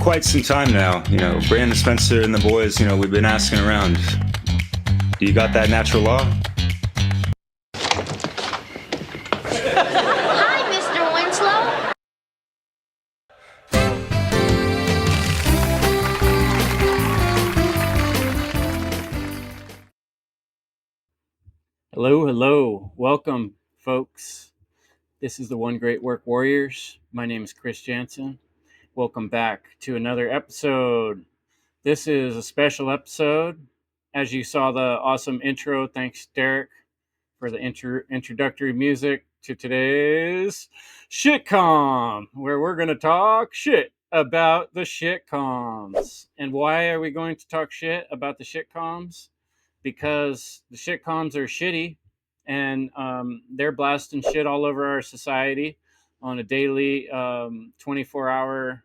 quite some time now. Brandon Spencer and the boys, we've been asking around. Do you got that natural law? Hi, Mr. Winslow. Hello. Welcome, folks. This is the One Great Work Warriors. My name is Chris Jansen. Welcome back to another episode. This is a special episode. As you saw the awesome intro, thanks, Derek, for the introductory music to today's Shitcom, where we're going to talk shit about the Shitcoms. And why are we going to talk shit about the Shitcoms? Because the shitcoms are shitty, and they're blasting shit all over our society on a daily 24-hour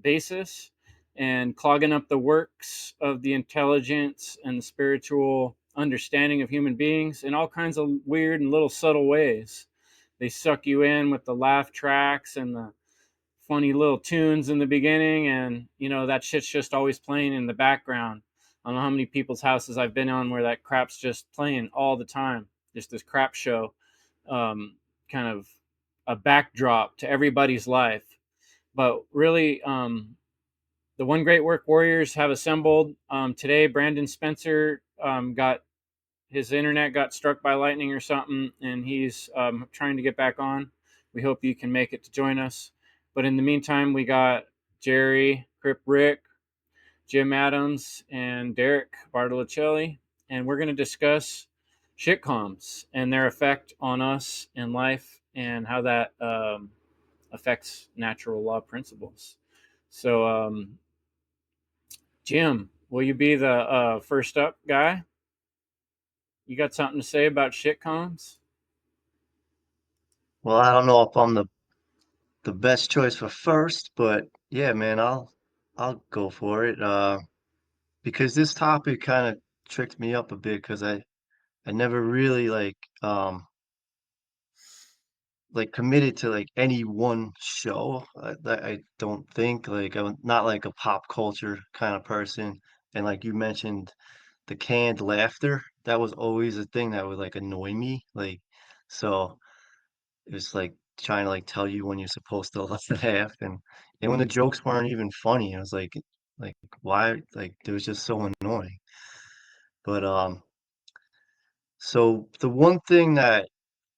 basis and clogging up the works of the intelligence and the spiritual understanding of human beings in all kinds of weird and little subtle ways. They suck you in with the laugh tracks and the funny little tunes in the beginning, and that shit's just always playing in the background. I don't know how many people's houses I've been on where that crap's just playing all the time. Just this crap show, kind of a backdrop to everybody's life. But really, the One Great Work Warriors have assembled today. Brandon Spencer got his internet got struck by lightning or something, and he's trying to get back on. We hope you can make it to join us. But in the meantime, we got Jerry, Crip Rick, Jim Adams, and Derek Bartolocelli, and we're going to discuss shitcoms and their effect on us in life and how that affects natural law principles. So, Jim, will you be the first up guy? You got something to say about shitcoms? Well, I don't know if I'm the best choice for first, but yeah, man, I'll go for it. Because this topic kind of tricked me up a bit because I never really like committed to like any one show. I don't think like I'm not like a pop culture kind of person. And like you mentioned, the canned laughter, that was always a thing that would like annoy me. So. It was like trying to like tell you when you're supposed to laugh and when the jokes weren't even funny, I was like why like it was just so annoying. But so the one thing that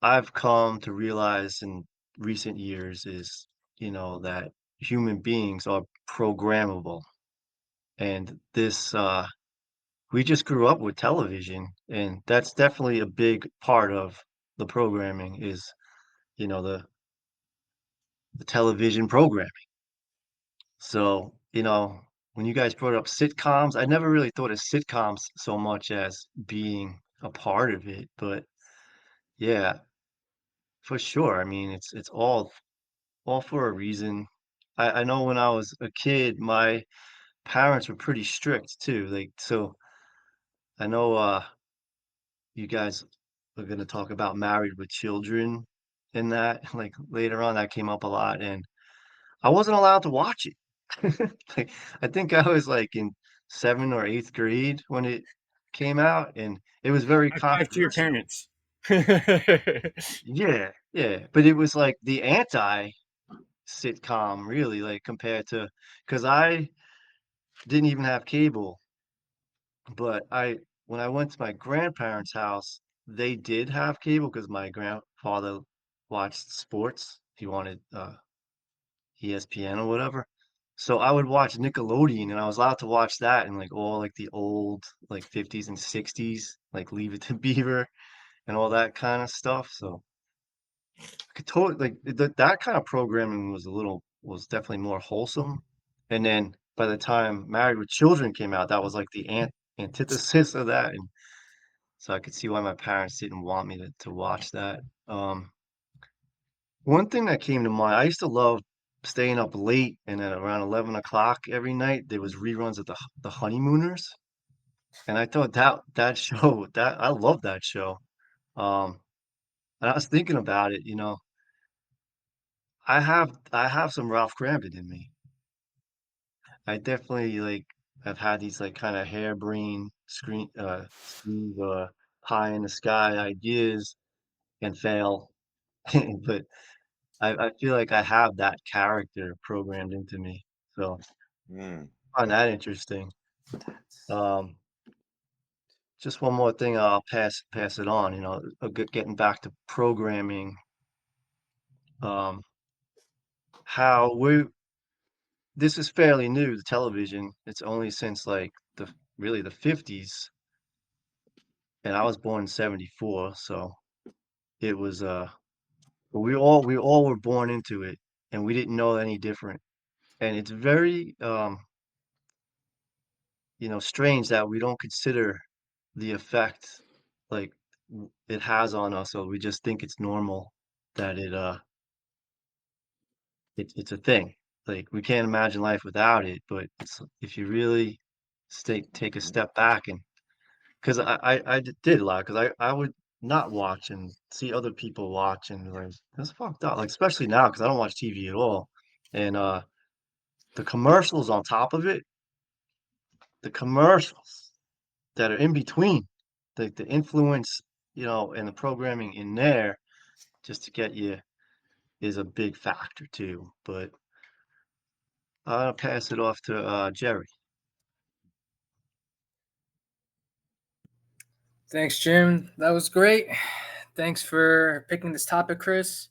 I've come to realize in recent years is, that human beings are programmable. And this we just grew up with television, and that's definitely a big part of the programming is, the television program. So, when you guys brought up sitcoms, I never really thought of sitcoms so much as being a part of it, but yeah, for sure. I mean, it's all for a reason. I know when I was a kid, my parents were pretty strict too. So I know you guys are gonna talk about Married with Children in that, like later on that came up a lot, and I wasn't allowed to watch it. Like, I think I was like in 7th or 8th grade when it came out, and it was very High five to your controversial. parents. Yeah, yeah, but it was like the anti-sitcom really, like compared to because I didn't even have cable, but I when I went to my grandparents' house, they did have cable because my grandfather watched sports. He wanted ESPN or whatever. So I would watch Nickelodeon, and I was allowed to watch that and like all like the old like 50s and 60s, like Leave It to Beaver and all that kind of stuff. So I could totally like that kind of programming was definitely more wholesome. And then by the time Married with Children came out, that was like the antithesis of that. And so I could see why my parents didn't want me to watch that. One thing that came to mind, I used to love staying up late, and at around 11 o'clock every night, there was reruns of the Honeymooners, and I thought that show that I love that show. Um, and I was thinking about it, I have some Ralph Cramden in me. I definitely like have had these like kind of harebrained schemes or pie in the sky ideas and fail. But I feel like I have that character programmed into me. So Mm. I find that interesting. Um, just one more thing, I'll pass it on. Getting back to programming, um, how we this is fairly new, the television. It's only since like the 50s, and I was born in 74, so it was but we all were born into it, and we didn't know any different. And it's very strange that we don't consider the effect like it has on us, or we just think it's normal that it's a thing. Like we can't imagine life without it, but it's if you really take a step back and because did a lot because I would not watch and see other people watch and like that's fucked up. Like especially now because I don't watch TV at all, and the commercials on top of it, the commercials that are in between, the influence, and the programming in there just to get you is a big factor too. But I'll pass it off to Jerry. Thanks, Jim. That was great. Thanks for picking this topic, Chris.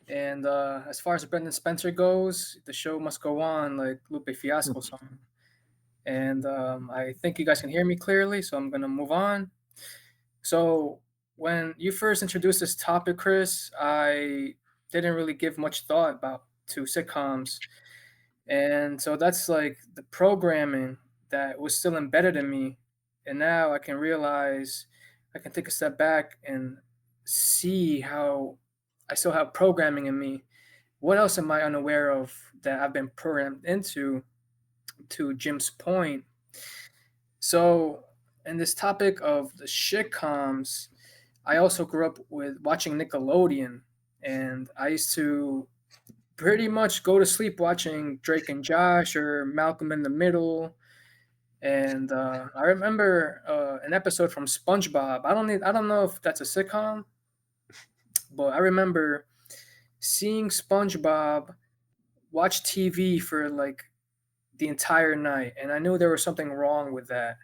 And as far as Brendan Spencer goes, the show must go on, like Lupe Fiasco song. And I think you guys can hear me clearly, so I'm gonna move on. So when you first introduced this topic, Chris, I didn't really give much thought about to sitcoms, and so that's like the programming that was still embedded in me, and now I can realize I can take a step back and see how I still have programming in me. What else am I unaware of that I've been programmed into? To Jim's point, so in this topic of the shitcoms, I also grew up with watching Nickelodeon, and I used to pretty much go to sleep watching Drake and Josh or Malcolm in the Middle. And I remember an episode from SpongeBob. I don't know if that's a sitcom, but I remember seeing SpongeBob watch TV for like the entire night, and I knew there was something wrong with that.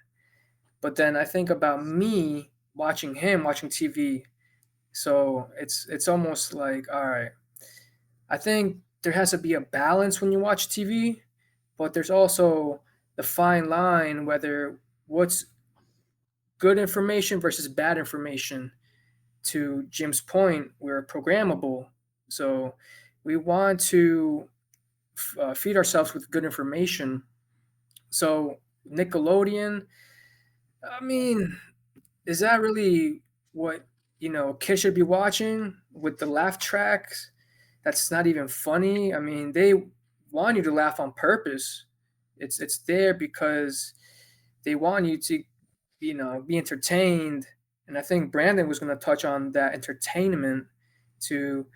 But then I think about me watching him watching TV. So it's almost like, all right, I think there has to be a balance when you watch TV, but there's also the fine line whether what's good information versus bad information. To Jim's point, we're programmable. So we want to feed ourselves with good information. So Nickelodeon, I mean, is that really what kids should be watching with the laugh tracks? That's not even funny. I mean, they want you to laugh on purpose. It's there because they want you to be entertained. And I think Brandon was going to touch on that entertainment to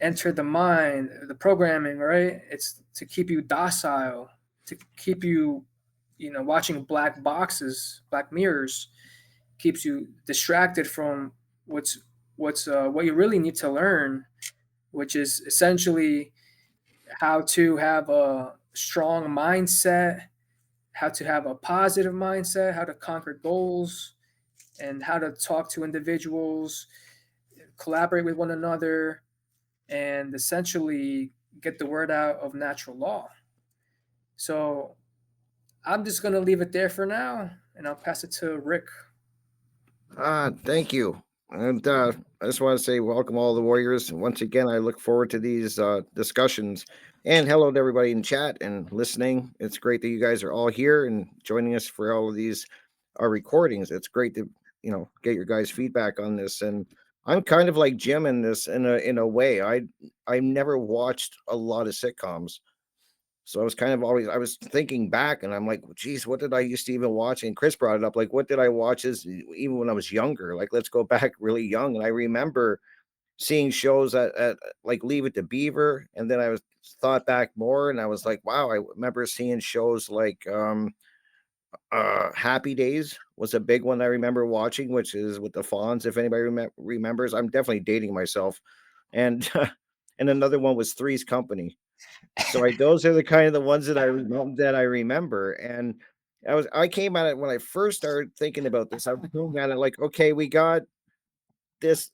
enter the mind, the programming, right? It's to keep you docile, to keep you watching black boxes, black mirrors, keeps you distracted from what you really need to learn, which is essentially how to have a strong mindset, how to have a positive mindset, how to conquer goals, and how to talk to individuals, collaborate with one another, and essentially get the word out of natural law. So I'm just going to leave it there for now, and I'll pass it to Rick. Thank you. And I just want to say welcome all the warriors. And once again, I look forward to these discussions. And hello to everybody in chat and listening. It's great that you guys are all here and joining us for all of these recordings. It's great to get your guys' feedback on this. And I'm kind of like Jim in this in a way. I never watched a lot of sitcoms. So I was kind of I was thinking back and I'm like, geez, what did I used to even watch? And Chris brought it up. Like, what did I watch even when I was younger? Like, let's go back really young. And I remember seeing shows at like Leave It to Beaver, and then I was thought back more, and I was like, wow, I remember seeing shows like Happy Days was a big one I remember watching, which is with the Fonz. If anybody remembers, I'm definitely dating myself, and and another one was Three's Company. So those are the kind of the ones that I remember, and I came at it when I first started thinking about this. I was looking at it like, okay, we got this.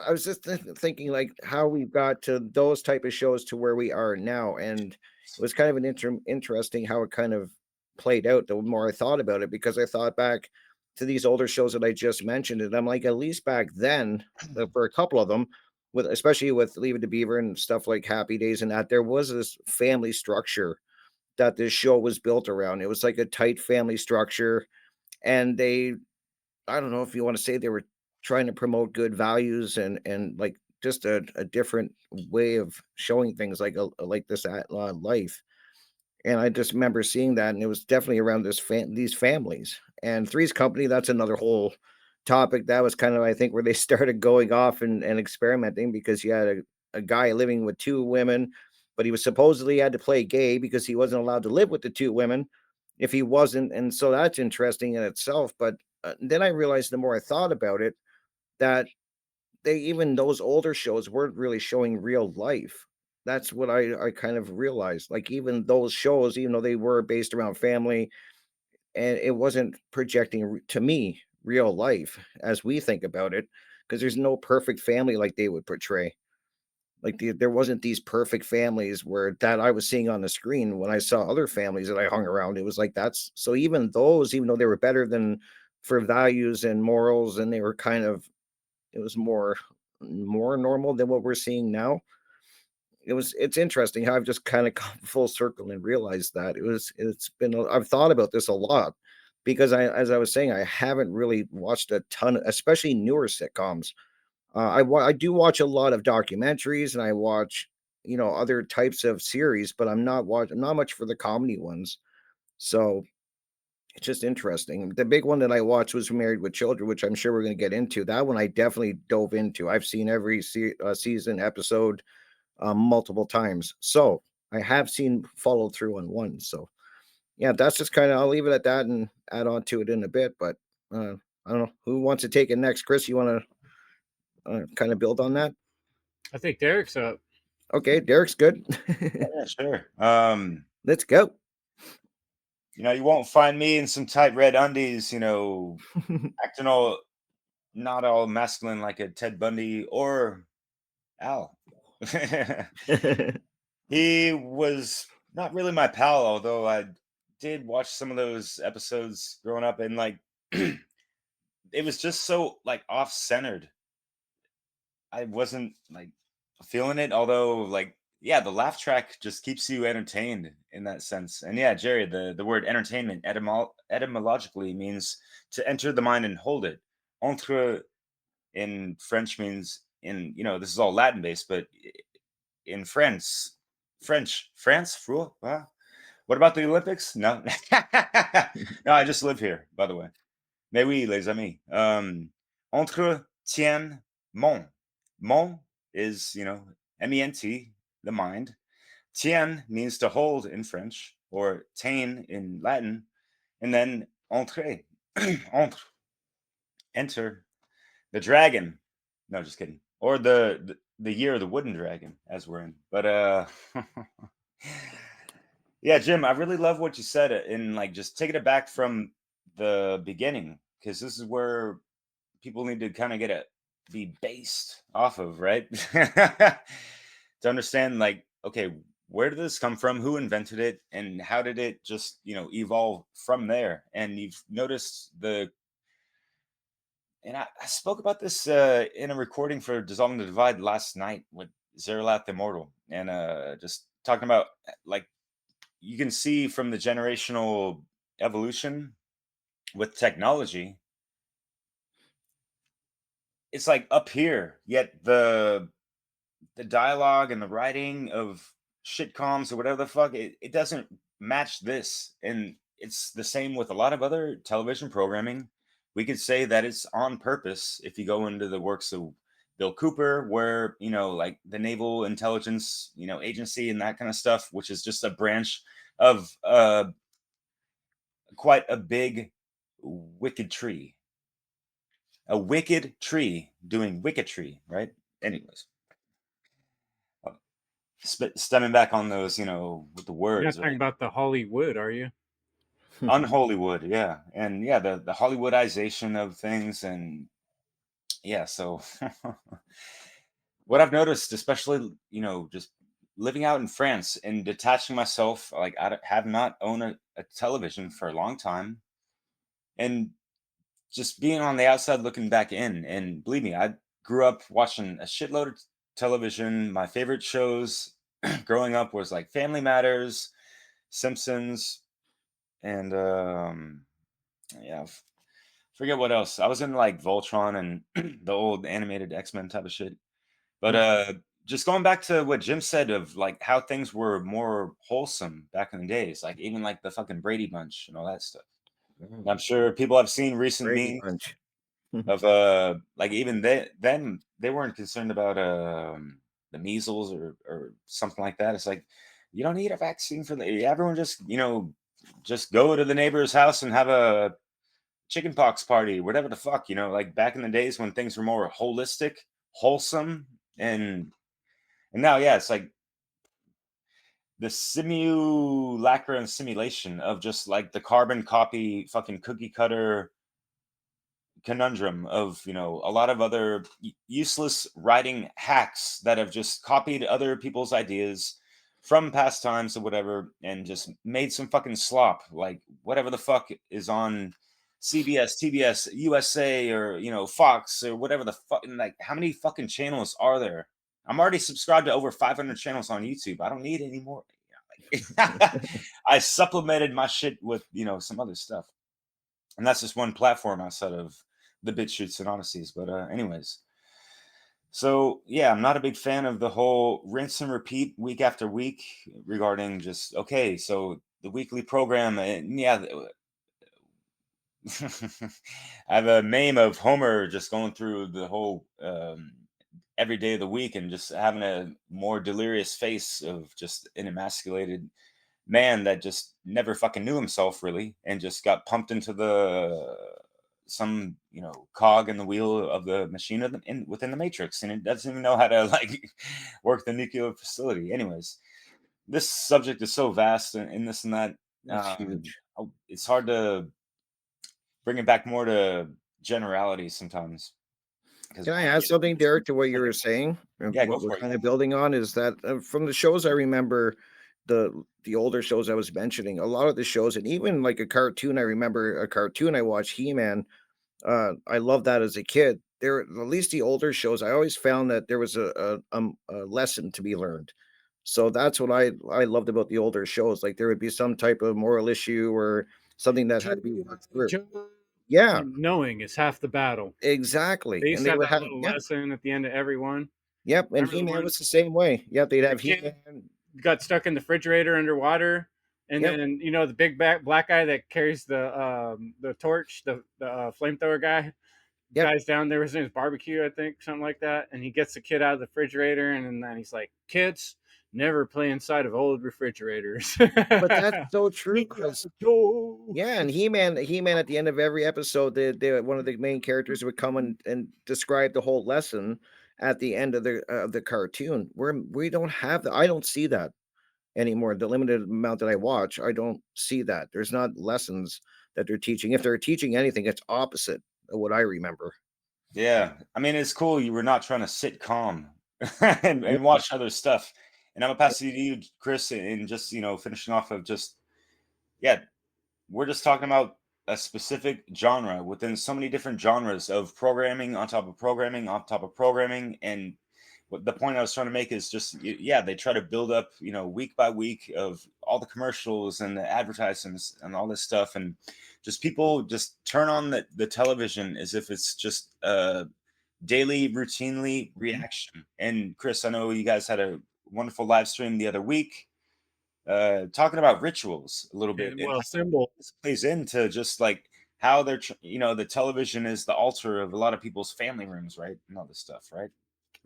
I was just thinking like how we got to those type of shows to where we are now, and it was kind of an interesting how it kind of played out. The more I thought about it, because I thought back to these older shows that I just mentioned, and I'm like, at least back then, for a couple of them, with especially with Leave It to Beaver and stuff like Happy Days and that, there was this family structure that this show was built around. It was like a tight family structure, and I don't know if you want to say they were trying to promote good values and like just a different way of showing things like this at life. And I just remember seeing that, and it was definitely around these families. And Three's Company, that's another whole topic. That was kind of, I think, where they started going off and experimenting, because you had a guy living with two women, but he was supposedly had to play gay because he wasn't allowed to live with the two women if he wasn't. And so that's interesting in itself. But then I realized the more I thought about it, that even those older shows weren't really showing real life. That's what I kind of realized. Like even those shows, even though they were based around family, and it wasn't projecting to me real life as we think about it, because there's no perfect family like they would portray. Like there wasn't these perfect families where that I was seeing on the screen when I saw other families that I hung around. It was like that's so even those, even though they were better than for values and morals, and they were kind of it was more normal than what we're seeing now. It's interesting how I've just kind of come full circle and realized that I've thought about this a lot, because as I was saying, I haven't really watched a ton, especially newer sitcoms. I do watch a lot of documentaries, and I watch other types of series, but I'm not much for the comedy ones. So it's just interesting. The big one that I watched was Married with Children, which I'm sure we're going to get into. That one I definitely dove into. I've seen every season episode multiple times. So I have seen follow through on one. So yeah, that's just kind of, I'll leave it at that and add on to it in a bit. But I don't know who wants to take it next. Chris, you want to kind of build on that? I think Derek's up. Okay, Derek's good. Yeah, sure. Let's go. You won't find me in some tight red undies, acting all not all masculine like a Ted Bundy or Al. He was not really my pal, although I did watch some of those episodes growing up, and like it was just so like off-centered. I wasn't like feeling it, although like yeah, the laugh track just keeps you entertained in that sense. And yeah, Jerry, the word entertainment etymologically means to enter the mind and hold it. Entre in French means this is all Latin based, but in France, what about the Olympics? No, no, I just live here, by the way. Mais oui, les amis. Entretien mon. Mon is, ment, the mind. Tien means to hold in French, or tain in Latin, and then entre, entre, enter the dragon. No, just kidding. Or the year of the wooden dragon, as we're in. But yeah, Jim, I really love what you said, and like just taking it back from the beginning, because this is where people need to kind of be based off of, right? To understand, like, okay, where did this come from? Who invented it, and how did it just evolve from there? And you've noticed and I spoke about this in a recording for Dissolving the Divide last night with Zerlath Immortal, and just talking about like you can see from the generational evolution with technology, it's like up here, yet the dialogue and the writing of shitcoms or whatever the fuck, it doesn't match this. And it's the same with a lot of other television programming. We could say that it's on purpose if you go into the works of Bill Cooper, where like the Naval Intelligence agency and that kind of stuff, which is just a branch of quite a big wicked tree, a wicked tree doing wicketry, right? Anyways, uh, stemming back on those, with the You're not words, talking right? about the Hollywood, are you? Unholywood, yeah, and yeah, the Hollywoodization of things, and yeah, so what I've noticed, especially just living out in France and detaching myself, like have not owned a television for a long time, and just being on the outside looking back in. And believe me, I grew up watching a shitload of television. My favorite shows growing up was like Family Matters, Simpsons, and yeah, forget what else. I was in like Voltron and the old animated X-Men type of shit. But Mm. just going back to what Jim said of like how things were more wholesome back in the days, like even like the fucking Brady Bunch and all that stuff. And I'm sure people have seen recent Brady memes Bunch. of like even then they weren't concerned about the measles or something like that. It's like you don't need a vaccine for the everyone just just go to the neighbor's house and have a chicken pox party, whatever the fuck, like back in the days when things were more holistic, wholesome, and now, yeah, it's like the simulacra and simulation of just like the carbon copy, fucking cookie cutter conundrum of a lot of other useless writing hacks that have just copied other people's ideas from past times or whatever and just made some fucking slop like whatever the fuck is on CBS, TBS, USA, or Fox or whatever the fuck. Like, how many fucking channels are there? I'm already subscribed to over 500 channels on YouTube. I don't need any more. I supplemented my shit with some other stuff, and that's just one platform outside of the bit shoots and odysseys. But anyways, so yeah, I'm not a big fan of the whole rinse and repeat week after week regarding just okay, so the weekly program, and yeah, I have a meme of Homer just going through the whole every day of the week and just having a more delirious face of just an emasculated man that just never fucking knew himself really and just got pumped into the some cog in the wheel of the machine within the matrix, and it doesn't even know how to like work the nuclear facility. Anyways, this subject is so vast and this and that. It's huge. It's hard to bring it back more to generalities sometimes because Can I add something, Derek, to what you were saying? yeah, go What we're for it. kind of building on is that from the shows I remember, the older shows I was mentioning, a lot of the shows, and even like a cartoon. I remember a cartoon I watched, He Man. I loved that as a kid. There, at least the older shows, I always found that there was a lesson to be learned. So that's what I loved about the older shows. Like there would be some type of moral issue or something that had to be worked through. Yeah, Knowing is half the battle. exactly. They used And to they have would that have, little yeah, lesson at the end of every one. yep. And Remember He the Man one was the same way. Yep, they'd the have He kid Man. got stuck in the refrigerator underwater, and Yep, then the big black guy that carries the torch, the flamethrower guy, yep. guy's down there. His name's Barbecue, I think, something like that. And he gets the kid out of the refrigerator, and then he's like, "Kids, never play inside of old refrigerators." But that's so true, Chris. No. Yeah, and He Man at the end of every episode, one of the main characters would come and describe the whole lesson at the end of the cartoon. We don't have that. I don't see that anymore. The limited amount that I watch, I don't see that. There's not lessons that they're teaching. If they're teaching anything, it's opposite of what I remember. Yeah, I mean, it's cool you were not trying to sit calm Yep, and watch other stuff. And I'm gonna yep, pass it to you, Chris, and just finishing off of just yeah, we're just talking about a specific genre within so many different genres of programming on top of programming on top of programming. And what the point I was trying to make is just yeah, they try to build up week by week of all the commercials and the advertisements and all this stuff, and just people just turn on the television as if it's just daily routinely mhm. reaction. And Chris, I know you guys had a wonderful live stream the other week talking about rituals a little bit And and well, how symbol. this plays into just like how they're the television is the altar of a lot of people's family rooms, right, and all this stuff, right?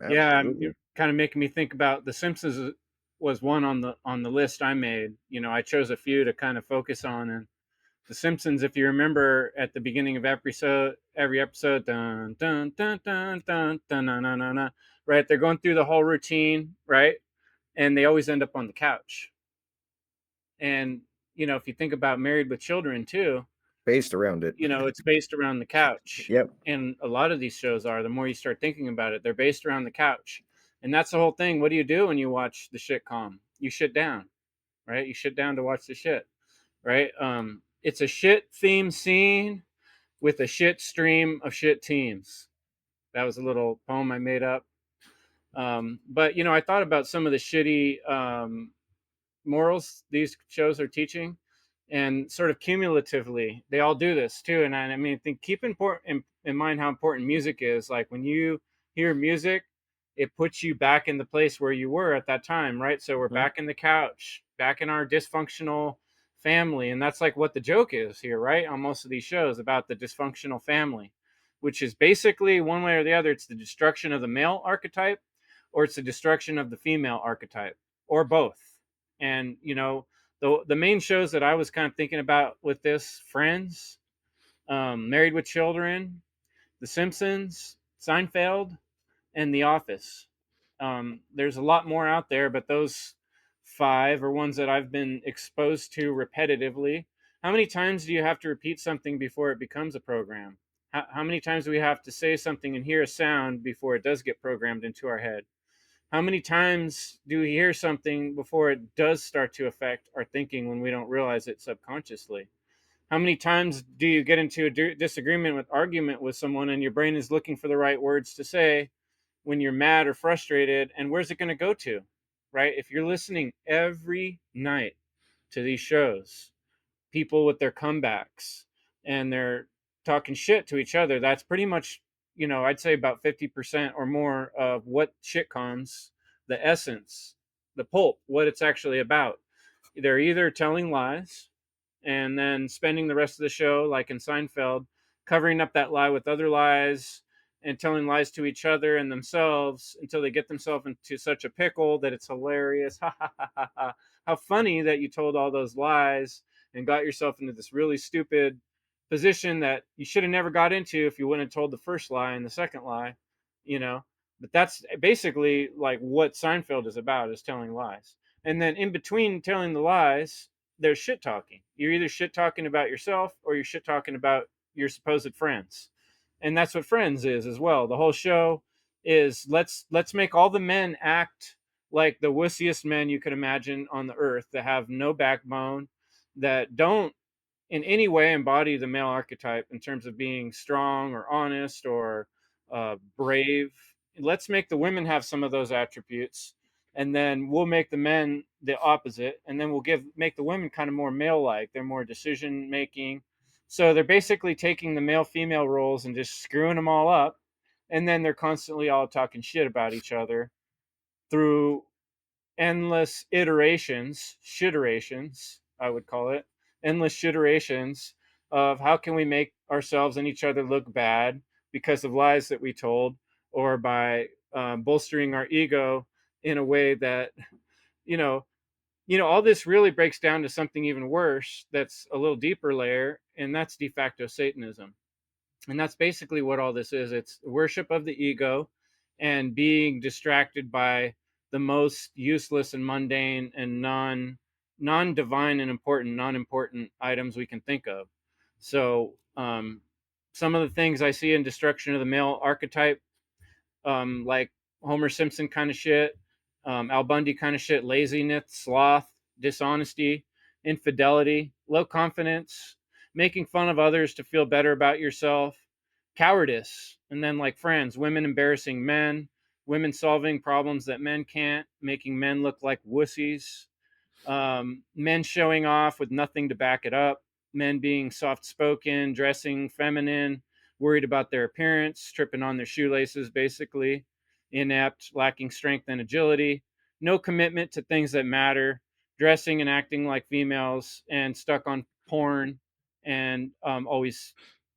Yeah, Absolutely. you're kind of making me think about The Simpsons was one on the list I made. I chose a few to kind of focus on, and The Simpsons, if you remember at the beginning of every episode, dun dun dun dun dun dun dun dun, dun, dun, right? They're going through the whole routine, right? And they always end up on the couch. And if you think about Married with Children too, Based around it. it's based around the couch. Yep. And a lot of these shows are, the more you start thinking about it, they're based around the couch. And that's the whole thing. What do you do when you watch the shitcom? You shit down, right? You shit down to watch the shit, right? It's a shit theme scene with a shit stream of shit teams. That was a little poem I made up. But I thought about some of the shitty morals these shows are teaching, and sort of cumulatively they all do this too. And I mean, keep in mind how important music is. Like when you hear music, it puts you back in the place where you were at that time, right? So we're Mhm. back in the couch, back in our dysfunctional family, and that's like what the joke is here, right? On most of these shows about the dysfunctional family, which is basically one way or the other, it's the destruction of the male archetype, or it's the destruction of the female archetype, or both. And the main shows that I was kind of thinking about with this: Friends, Married with Children, The Simpsons, Seinfeld, and The Office. There's a lot more out there, but those five are ones that I've been exposed to repetitively. How many times do you have to repeat something before it becomes a program? How many times do we have to say something and hear a sound before it does get programmed into our head? How many times do we hear something before it does start to affect our thinking when we don't realize it subconsciously? How many times do you get into a disagreement with argument with someone and your brain is looking for the right words to say when you're mad or frustrated, and where's it going to go to? Right? If you're listening every night to these shows, people with their comebacks, and they're talking shit to each other, that's pretty much, I'd say about 50% or more of what shitcoms, the essence, the pulp, what it's actually about. They're either telling lies and then spending the rest of the show, like in Seinfeld, covering up that lie with other lies and telling lies to each other and themselves until they get themselves into such a pickle that it's hilarious. Ha ha ha ha ha. How funny that you told all those lies and got yourself into this really stupid position that you should have never got into if you wouldn't have told the first lie and the second lie, you know. But that's basically like what Seinfeld is about, is telling lies. And then in between telling the lies, there's shit talking. You're either shit talking about yourself or you're shit talking about your supposed friends. And that's what Friends is as well. The whole show is, let's make all the men act like the wussiest men you could imagine on the earth, that have no backbone, that don't in any way embody the male archetype in terms of being strong or honest or brave. Let's make the women have some of those attributes, and then we'll make the men the opposite, and then we'll make the women kind of more male-like. They're more decision making. So they're basically taking the male female roles and just screwing them all up, and then they're constantly all talking shit about each other through endless iterations, shiterations, I would call it, endless shiterations of how can we make ourselves and each other look bad because of lies that we told, or by bolstering our ego in a way that, you know, all this really breaks down to something even worse. That's a little deeper layer, and that's de facto Satanism. And that's basically what all this is. It's worship of the ego and being distracted by the most useless and mundane and non divine and important non important items we can think of. So some of the things I see in destruction of the male archetype, like Homer Simpson kind of shit, Al Bundy kind of shit, laziness, sloth, dishonesty, infidelity, low confidence, making fun of others to feel better about yourself, cowardice, and then like Friends, women embarrassing men, women solving problems that men can't, making men look like wussies, men showing off with nothing to back it up, men being soft spoken, dressing feminine, worried about their appearance, tripping on their shoelaces, basically, inept, lacking strength and agility, no commitment to things that matter, dressing and acting like females, and stuck on porn, and always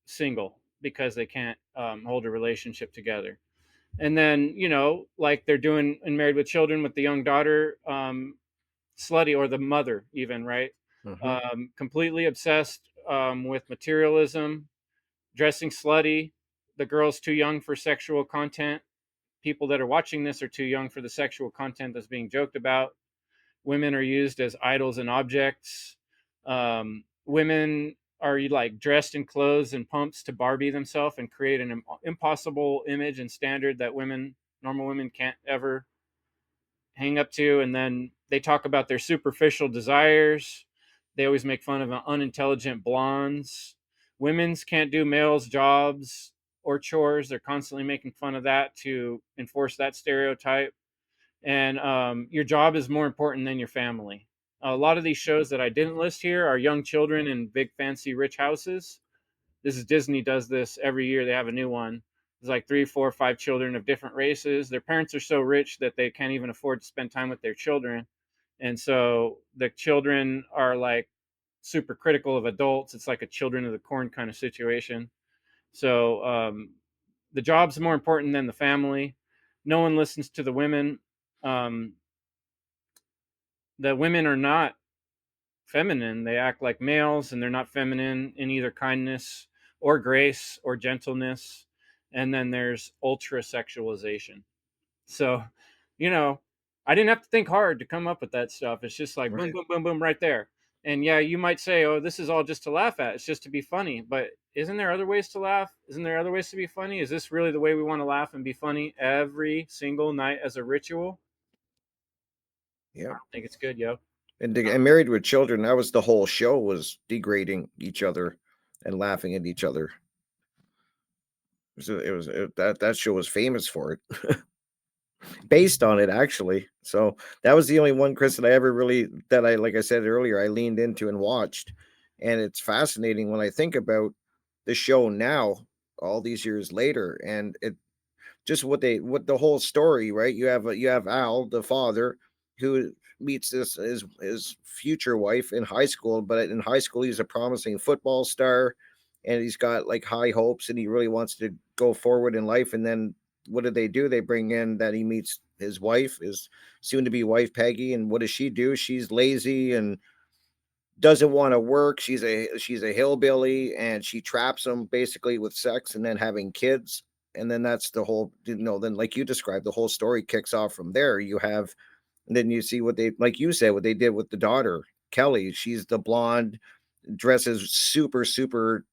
single because they can't hold a relationship together. And then, like they're doing in Married with Children with the young daughter, slutty, or the mother even, right? Hmm. Completely obsessed with materialism, dressing slutty. The girl's too young for sexual content. People that are watching this are too young for the sexual content that's being joked about. Women are used as idols and objects. Women are like dressed in clothes and pumps to Barbie themselves and create an impossible image and standard that normal women, can't ever hang up to. And then they talk about their superficial desires. They always make fun of unintelligent blondes. Women's can't do males' jobs or chores. They're constantly making fun of that to enforce that stereotype. And your job is more important than your family. A lot of these shows that I didn't list here are young children in big, fancy, rich houses. This is Disney does this every year. They have a new one. There's like 3, 4, 5 children of different races. Their parents are so rich that they can't even afford to spend time with their children. And so the children are like super critical of adults. It's like a children of the corn kind of situation. So the job's more important than the family. No one listens to the women. Um, the women are not feminine. They act like males, and they're not feminine in either kindness or grace or gentleness. And then there's ultra sexualization. So, you know, I didn't have to think hard to come up with that stuff. It's just like boom, Right. boom, boom, boom, right there. And yeah, you might say, oh, this is all just to laugh at. It's just to be funny. But isn't there other ways to laugh? Isn't there other ways to be funny? Is this really the way we want to laugh and be funny every single night as a ritual? I Yep. don't think it's good, yo. And Married with Children, that was the whole show, was degrading each other and laughing at each other. That show was famous for it, based on it actually. So that was the only one, Chris, that I ever really, that I, like I said earlier, I leaned into and watched. And it's fascinating when I think about the show now, all these years later, and it just what the whole story, right? You have Al, the father, who meets his future wife in high school, but in high school he's a promising football star, and he's got like high hopes, and he really wants to go forward in life. And then what do they do? They bring in that he meets his wife, his soon to be wife Peggy, and what does she do? She's lazy and doesn't want to work. She's a hillbilly, and she traps him basically with sex and then having kids. And then that's the whole, then like you described, the whole story kicks off from there. You have, and then you see what they, like you said, what they did with the daughter, Kelly. She's the blonde, dresses super, super,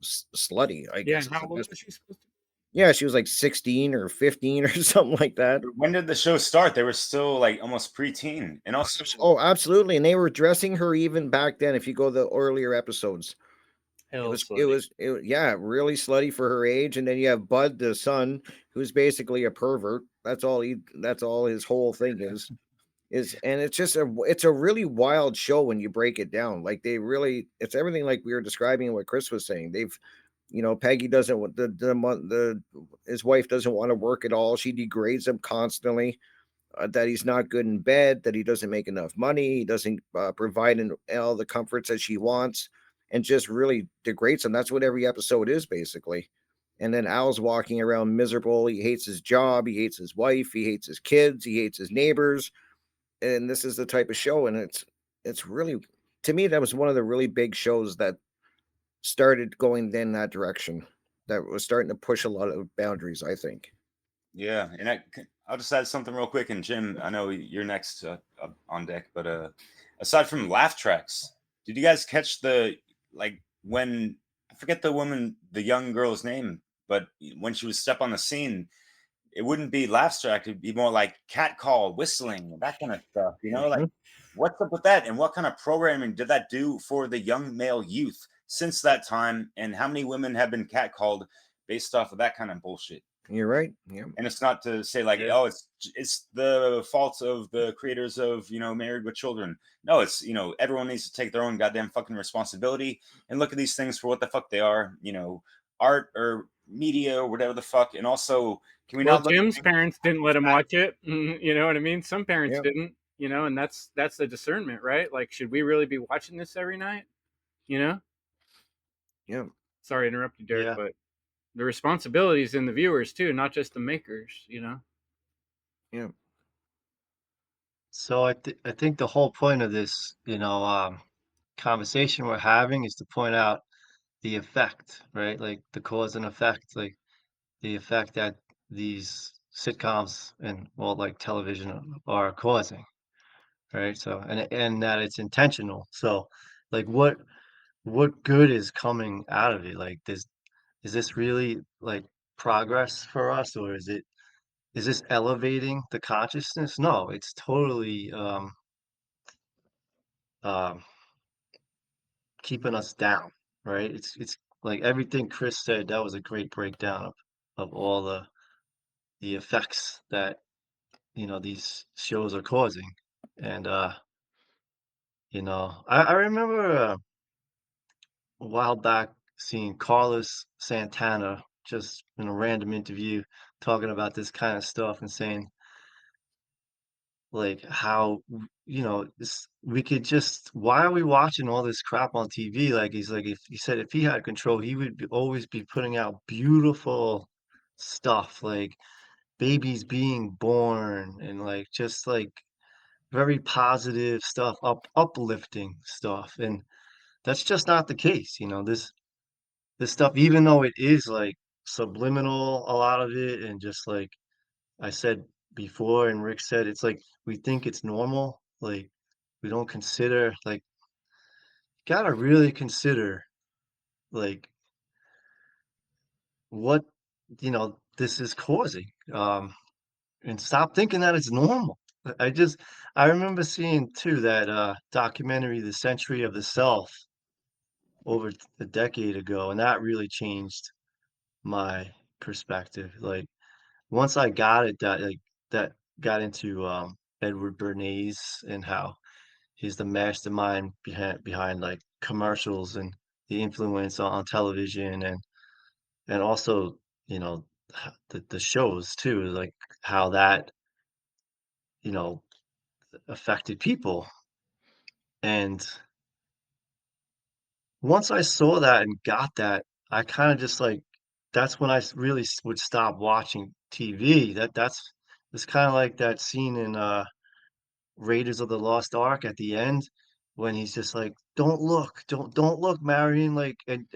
slutty, I Yeah, guess and is how the old best. was she supposed to be? Yeah, she was like 16 or 15 or something like that. When did the show start? They were still like almost preteen, and also Oh, absolutely. And they were dressing her even back then. If you go the earlier episodes, Hell slutty. yeah, really slutty for her age. And then you have Bud, the son, who's basically a pervert. That's all his whole thing is. And it's a really wild show when you break it down. Like it's everything like we were describing what Chris was saying. Peggy doesn't want the his wife doesn't want to work at all. She degrades him constantly, that he's not good in bed, that he doesn't make enough money, he doesn't provide all the comforts that she wants, and just really degrades him. That's what every episode is basically. And then Al's walking around miserable. He hates his job, he hates his wife, he hates his kids, he hates his neighbors. And this is the type of show, and it's really, to me, that was one of the really big shows that started going in that direction. That was starting to push a lot of boundaries, I think. yeah, and I'll just add something real quick. And Jim, I know you're next on deck, but aside from laugh tracks, did you guys catch the like when I forget the young girl's name, but when she would step on the scene, it wouldn't be laugh track; it'd be more like cat call, whistling, that kind of stuff. Like Mhm. what's up with that, and what kind of programming did that do for the young male youth since that time, and how many women have been catcalled based off of that kind of bullshit? You're right. Yeah. And it's not to say like, Yeah. oh, it's the fault of the creators of Married with Children. No, it's everyone needs to take their own goddamn fucking responsibility and look at these things for what the fuck they are. Art or media or whatever the fuck. And also, can we Well, not look at Jim's things parents didn't from the let him fact? watch it. You know what I mean? Some parents Yeah. didn't. And that's the discernment, right? Like, should we really be watching this every night? You know? Yeah. Sorry to interrupt you, Derek, Yeah. but the responsibility is in the viewers too, not just the makers. Yeah. So I think the whole point of this, conversation we're having is to point out the effect, right? Like the cause and effect, like the effect that these sitcoms and well, like television are causing, right? So and that it's intentional. So like what good is coming out of it? Like is this really like progress for us or is this elevating the consciousness? No, it's totally um keeping us down, right? It's like everything Chris said, that was a great breakdown of all the effects that, these shows are causing. And I remember a while back seeing Carlos Santana just in a random interview talking about this kind of stuff and saying like how this we could just why are we watching all this crap on TV? Like he's like if he said if he had control, he would always be putting out beautiful stuff like babies being born and like just like very positive stuff, uplifting stuff. And that's just not the case. This stuff, even though it is like subliminal, a lot of it, and just like I said before, and Rick said, it's like we think it's normal. Like we don't consider, like, gotta really consider, like, what, this is causing. And stop thinking that it's normal. I remember seeing too that documentary, The Century of the Self, over a decade ago, and that really changed my perspective. Like, once I got it, that got into Edward Bernays and how he's the mastermind behind like commercials and the influence on television and also the shows too, like how that you know affected people. And once I saw that and got that, I kind of just like that's when really would stop watching TV. That's it's kind of like that scene in Raiders of the Lost Ark at the end when he's just like, "Don't look, don't look, Marion," like, and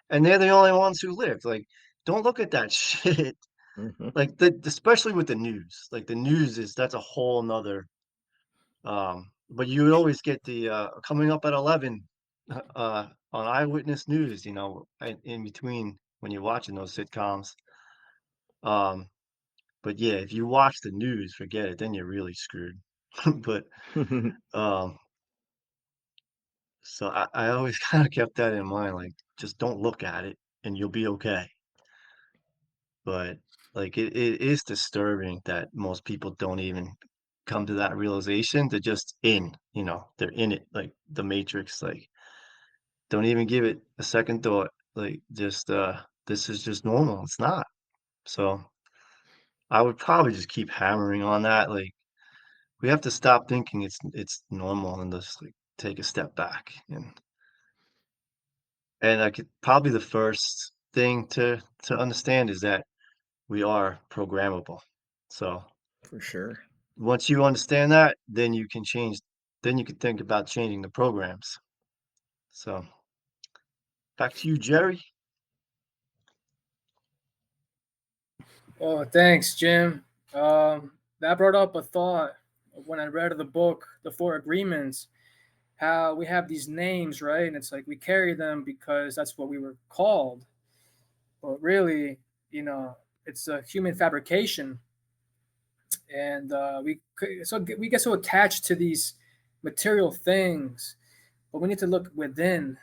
they're the only ones who lived. Like, don't look at that shit. Hmm. Like especially with the news. Like the news is that's a whole nother. But you would always get the coming up at 11 on Eyewitness News. In between when you're watching those sitcoms. Um, but yeah, if you watch the news, forget it. Then you're really screwed. But um, So I always kind of kept that in mind, like just don't look at it and you'll be okay. But like it is disturbing that most people don't even come to that realization. They're just they're in it, like the Matrix, like don't even give it a second thought. Like just this is just normal. It's not. So I would probably just keep hammering on that. Like we have to stop thinking it's normal and just like take a step back and I could probably the first thing to understand is that we are programmable. So For sure. once you understand that, then you can think about changing the programs. So back to you, Jerry. Oh, thanks, Jim. That brought up a thought when I read the book, The Four Agreements, how we have these names, right? And it's like we carry them because that's what we were called. But really, you know, it's a human fabrication. And we get so attached to these material things, but we need to look within,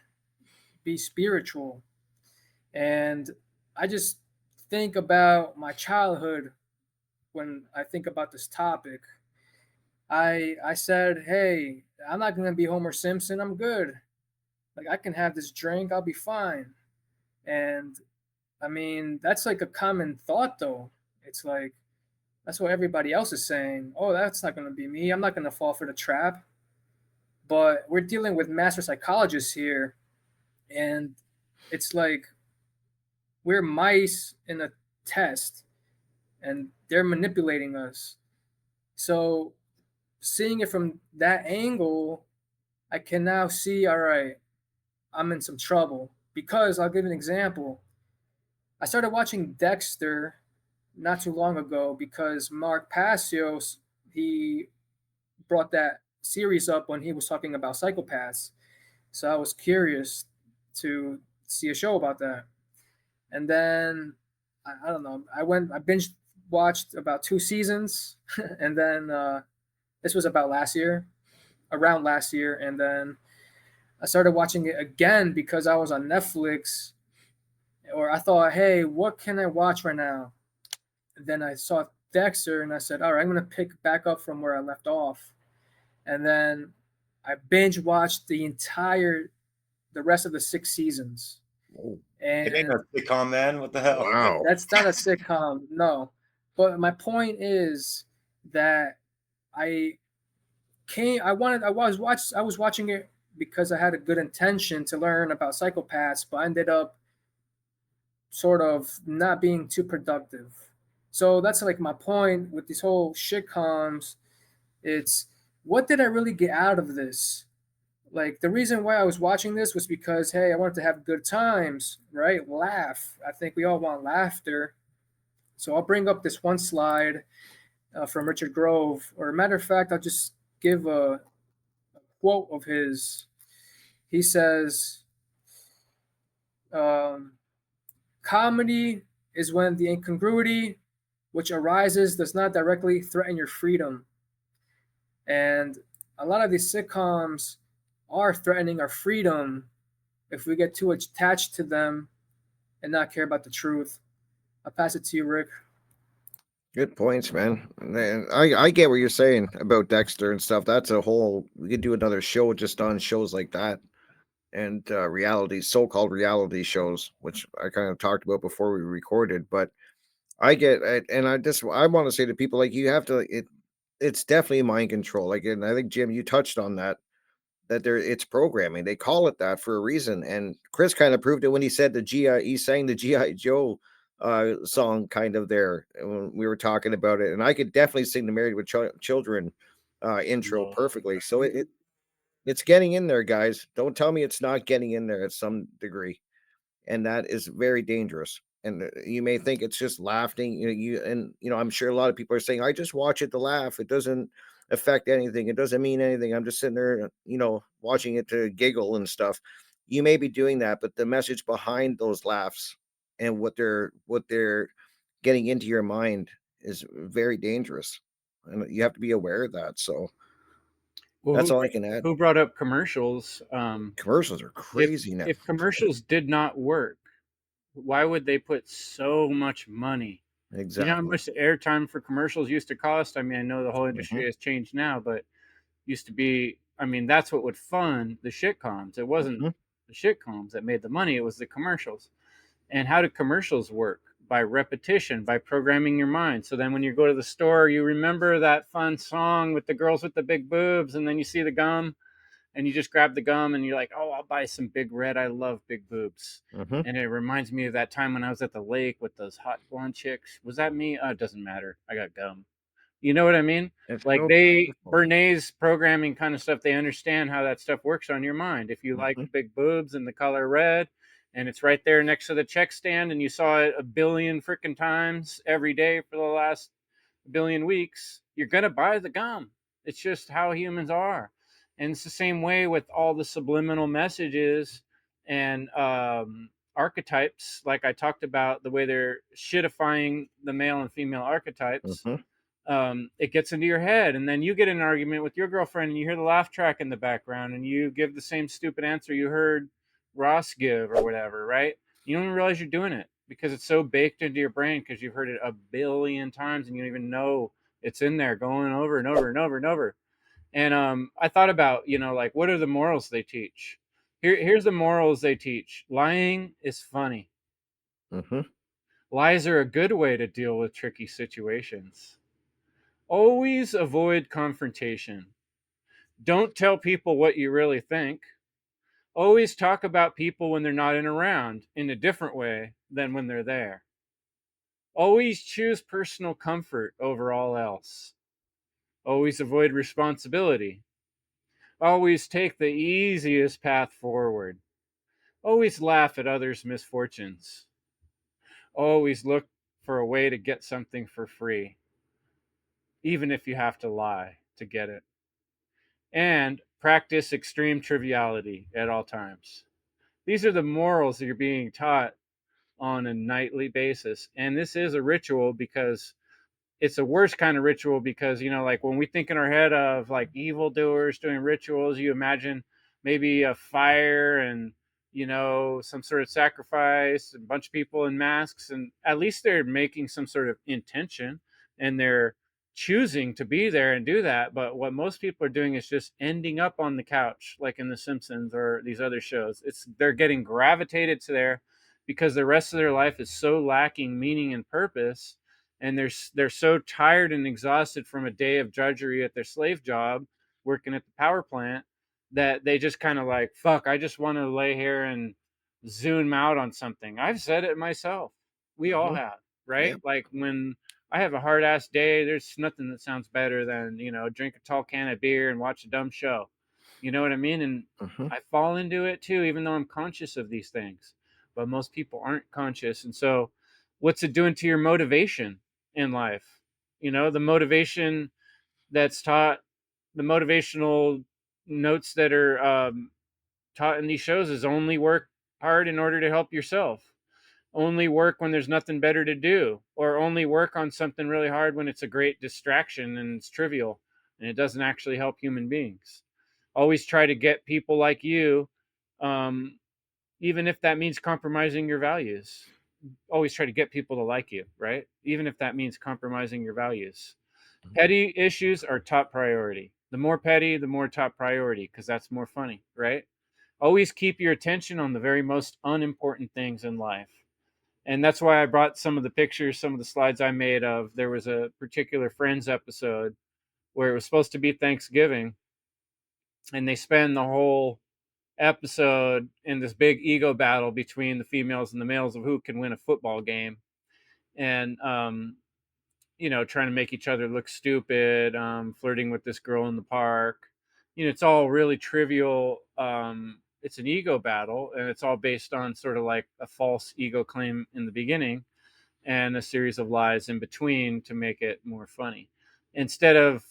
be spiritual. And I just think about my childhood when I think about this topic. I said, "Hey, I'm not gonna be Homer Simpson. I'm good. Like I can have this drink. I'll be fine." And I mean, that's like a common thought, though. It's like that's what everybody else is saying. Oh, that's not gonna be me. I'm not gonna fall for the trap. But we're dealing with master psychologists here, and it's like we're mice in a test, and they're manipulating us. So seeing it from that angle, I can now see, all right, I'm in some trouble. Because I'll give an example. I started watching Dexter not too long ago because Mark Passios, he brought that series up when he was talking about psychopaths. So I was curious to see a show about that. And then I don't know. I binge watched about 2 seasons, and then this was about last year, around last year, and then I started watching it again because I was on Netflix, or I thought, hey, what can I watch right now? And then I saw Dexter, and I said, all right, I'm gonna pick back up from where I left off, and then I binge watched the rest of the 6 seasons, Oh, It ain't and no sitcom, man. What the hell? wow. that's not a sitcom, no. But my point is that I I was watching it because I had a good intention to learn about psychopaths, but I ended up sort of not being too productive. So that's like my point with these whole shitcoms. It's, what did I really get out of this? Like, the reason why I was watching this was because, hey, I wanted to have good times, right? Laugh. I think we all want laughter. So I'll bring up this one slide from Richard Grove, or a matter of fact, I'll just give a quote of his. He says, um, comedy is when the incongruity which arises does not directly threaten your freedom. And a lot of these sitcoms are threatening our freedom if we get too attached to them and not care about the truth. I'll pass it to you, Rick. Good points, man. And I get what you're saying about Dexter and stuff. That's a whole, we could do another show just on shows like that, and reality, so-called reality shows, which I kind of talked about before we recorded. But I get it, and I want to say to people, like, you have to, it's definitely mind control. Like, and I think Jim, you touched on that, that there, it's programming. They call it that for a reason. And Chris kind of proved it when he said he sang the GI Joe song kind of there when we were talking about it. And I could definitely sing the Married with Children intro perfectly. So it's getting in there, guys. Don't tell me it's not getting in there at some degree, and that is very dangerous. And you may think it's just laughing, I'm sure a lot of people are saying, I just watch it to laugh. It doesn't affect anything. It doesn't mean anything. I'm just sitting there, watching it to giggle and stuff. You may be doing that, but the message behind those laughs and what they're getting into your mind is very dangerous, and you have to be aware of that. So Well, that's all I can add. who brought up commercials? Commercials are If crazy now. commercials did not work, why would they put so much money? You know how Exactly. much the airtime for commercials used to cost? I mean, I know the whole Hmm. industry has changed now, but used to be, I mean, that's what would fund the shitcoms. It wasn't Hmm. the shitcoms that made the money, it was the commercials. And how do commercials work? By repetition, by programming your mind. So then when you go to the store, you remember that fun song with the girls with the big boobs, and then you see the gum, and you just grab the gum and you're like, oh, I'll buy some Big Red. I love big boobs. Hmm. And it reminds me of that time when I was at the lake with those hot blonde chicks. Was that me? Oh, it doesn't matter. I got gum. You know what I mean? It's Like, so they, powerful. Bernays programming kind of stuff, they understand how that stuff works on your mind. If you like Hmm. big boobs and the color red, and it's right there next to the check stand, and you saw it a billion freaking times every day for the last billion weeks, you're going to buy the gum. It's just how humans are. And it's the same way with all the subliminal messages and archetypes, like I talked about, the way they're shitifying the male and female archetypes. Hmm. It gets into your head, and then you get in an argument with your girlfriend, and you hear the laugh track in the background, and you give the same stupid answer you heard Ross give or whatever, right? You don't even realize you're doing it because it's so baked into your brain because you've heard it a billion times and you don't even know it's in there going over and over and over and over. And I thought about, like, what are the morals they teach? Here's the morals they teach. Lying is funny. Hmm. Lies are a good way to deal with tricky situations. Always avoid confrontation. Don't tell people what you really think. Always talk about people when they're not in around in a different way than when they're there. Always choose personal comfort over all else. Always avoid responsibility. Always take the easiest path forward. Always laugh at others' misfortunes. Always look for a way to get something for free, even if you have to lie to get it. And practice extreme triviality at all times. These are the morals that you're being taught on a nightly basis. And this is a ritual because it's a worse kind of ritual because, like when we think in our head of like evildoers doing rituals, you imagine maybe a fire and some sort of sacrifice, a bunch of people in masks, and at least they're making some sort of intention and they're choosing to be there and do that. But what most people are doing is just ending up on the couch, like in The Simpsons or these other shows. They're getting gravitated to there because the rest of their life is so lacking meaning and purpose, and they're so tired and exhausted from a day of drudgery at their slave job working at the power plant that they just kind of like, fuck, I just want to lay here and zoom out on something. I've said it myself. We all Mhm. have, right? Yep. Like when I have a hard ass day, there's nothing that sounds better than, drink a tall can of beer and watch a dumb show. You know what I mean? And Mhm. I fall into it too, even though I'm conscious of these things. But most people aren't conscious. And so what's it doing to your motivation in life? The motivation that's taught, the motivational notes that are taught in these shows is only work hard in order to help yourself, only work when there's nothing better to do, or only work on something really hard when it's a great distraction and it's trivial and it doesn't actually help human beings. Always try to get people like you, um, even if that means compromising your values. Always try to get people to like you, right? Even if that means compromising your values. Petty issues are top priority. The more petty, the more top priority, because that's more funny, right? Always keep your attention on the very most unimportant things in life. And that's why I brought some of the pictures, some of the slides I made of. There was a particular Friends episode where it was supposed to be Thanksgiving, and they spend the whole episode in this big ego battle between the females and the males of who can win a football game. And trying to make each other look stupid, flirting with this girl in the park. It's all really trivial. It's an ego battle, and it's all based on sort of like a false ego claim in the beginning and a series of lies in between to make it more funny. Instead of,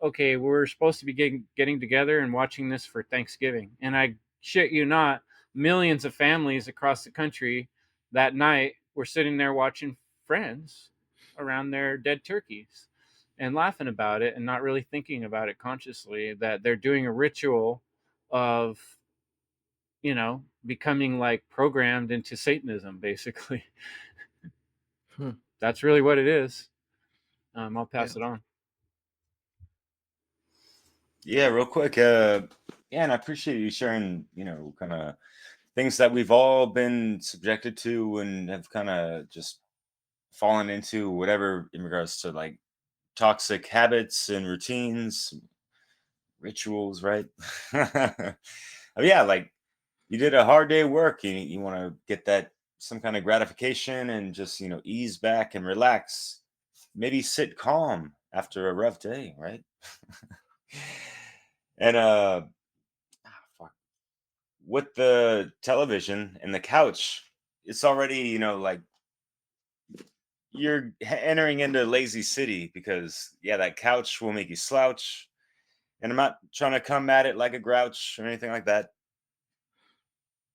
okay, we're supposed to be getting together and watching this for Thanksgiving. And I shit you not, millions of families across the country that night were sitting there watching Friends around their dead turkeys and laughing about it and not really thinking about it consciously, that they're doing a ritual of, becoming like programmed into Satanism, basically. Hmm. That's really what it is. I'll Yeah. pass it on. Yeah, real quick. Yeah, and I appreciate you sharing, kind of things that we've all been subjected to and have kind of just fallen into, whatever, in regards to like toxic habits and routines, rituals, right? Yeah, like you did a hard day of work. You want to get that some kind of gratification and just, ease back and relax. Maybe sit calm after a rough day, right? And fuck, with the television and the couch, it's already, like you're entering into lazy city because yeah, that couch will make you slouch. And I'm not trying to come at it like a grouch or anything like that.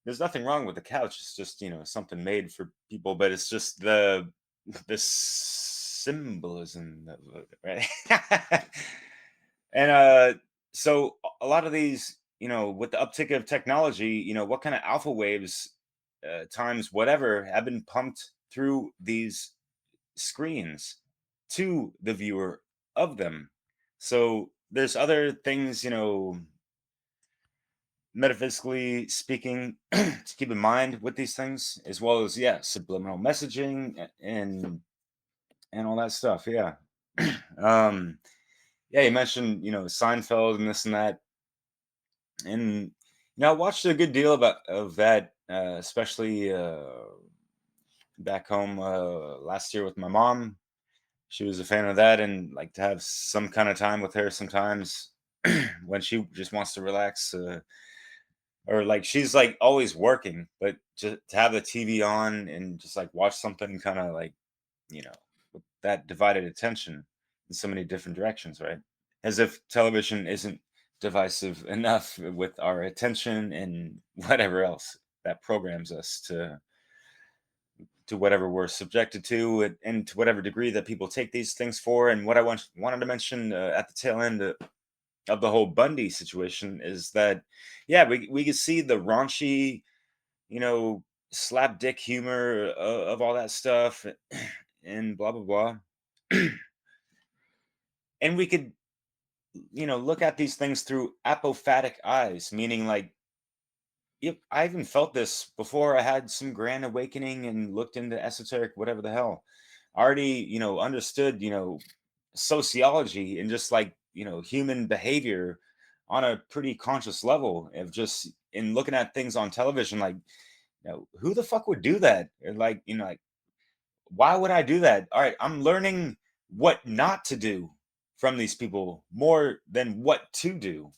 There's nothing wrong with the couch. It's just, something made for people, but it's just the symbolism of it, right? And so a lot of these, with the uptick of technology, what kind of alpha waves, times whatever, have been pumped through these screens to the viewer of them. So there's other things, metaphysically speaking, to keep in mind with these things, as well as yeah, subliminal messaging and all that stuff. Yeah. Yeah, you mentioned, Seinfeld and this and that. And Now, I watched a good deal of that, especially back home last year with my mom. She was a fan of that, and like to have some kind of time with her sometimes when she just wants to relax. Or like she's like always working, but just to have the TV on and just like watch something kind of like, you know, with that divided attention in so many different directions, right? As if television isn't divisive enough with our attention and whatever else that programs us to whatever we're subjected to, and to whatever degree that people take these things for. And what I wanted to mention at the tail end of the whole Bundy situation is that, yeah, we can see the raunchy, you know, slap dick humor of all that stuff, and blah blah blah. And we could, you know, look at these things through apophatic eyes, meaning like, yep, I even felt this before I had some grand awakening and looked into esoteric whatever the hell. I already, you know, understood, you know, sociology and just like, you know, human behavior on a pretty conscious level of just in looking at things on television, like, you know, who the fuck would do that? Or like, you know, like, why would I do that? All right, I'm learning what not to do from these people more than what to do.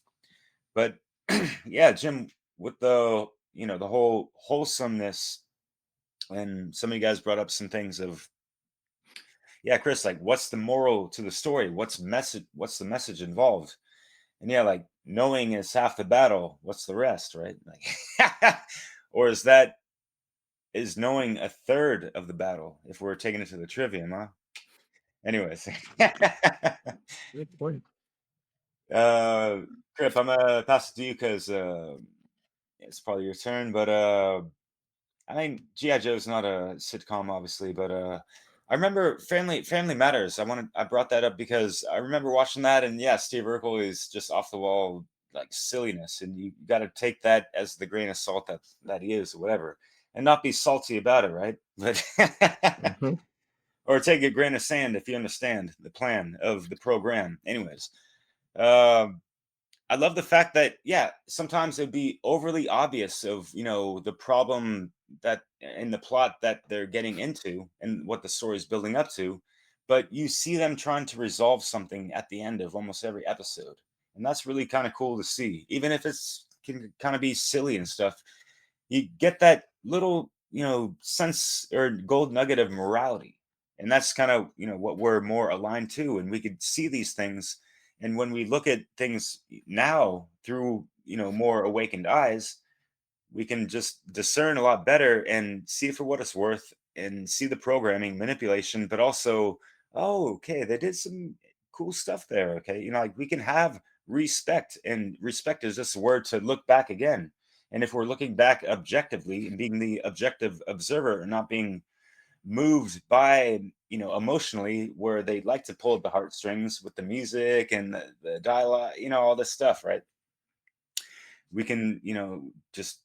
But yeah, Jim, with the, you know, the whole wholesomeness, and some of you guys brought up some things of, yeah, Chris, like what's the moral to the story? What's the message involved? And yeah, like knowing is half the battle. What's the rest, right? Like or is knowing a third of the battle if we're taking it to the trivium, huh? Anyways. Good point. Griff, I'm gonna pass it to you because it's probably your turn, but I mean, GI Joe's not a sitcom, obviously, but I remember Family Matters. I brought that up because I remember watching that, and yeah, Steve Urkel is just off the wall like silliness, and you got to take that as the grain of salt that he is, or whatever, and not be salty about it, right? But Mhm. or take a grain of sand if you understand the plan of the program. Anyways, um, I love the fact that, yeah, sometimes it'd be overly obvious of, you know, the problem that in the plot that they're getting into and what the story is building up to, but you see them trying to resolve something at the end of almost every episode. And that's really kind of cool to see. Even if it's can kind of be silly and stuff, you get that little, you know, sense or gold nugget of morality. And that's kind of, you know, what we're more aligned to, and we could see these things. And when we look at things now through, you know, more awakened eyes, we can just discern a lot better and see it for what it's worth, and see the programming manipulation, but also, oh, okay, they did some cool stuff there. Okay, you know, like we can have respect, and respect is just a word to look back again. And if we're looking back objectively and being the objective observer and not being moved by, you know, emotionally, where they like to pull at the heartstrings with the music and the dialogue, you know, all this stuff, right? We can, you know, just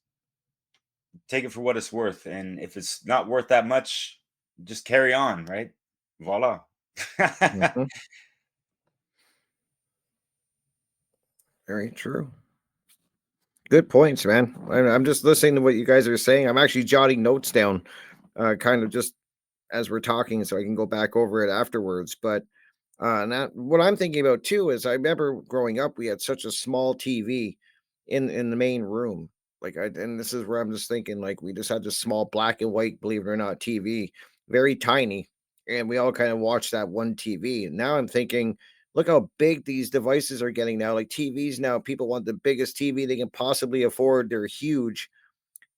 take it for what it's worth. And if it's not worth that much, just carry on, right? Voila. Mhm. Very true. Good points, man. I'm just listening to what you guys are saying. I'm actually jotting notes down, kind of just as we're talking, so I can go back over it afterwards. But now, what I'm thinking about too is I remember growing up, we had such a small TV in the main room. And this is where I'm just thinking, like, we just had this small black and white, believe it or not, TV, very tiny, and we all kind of watched that one TV. And now I'm thinking, look how big these devices are getting now. Like TVs now, people want the biggest TV they can possibly afford. They're huge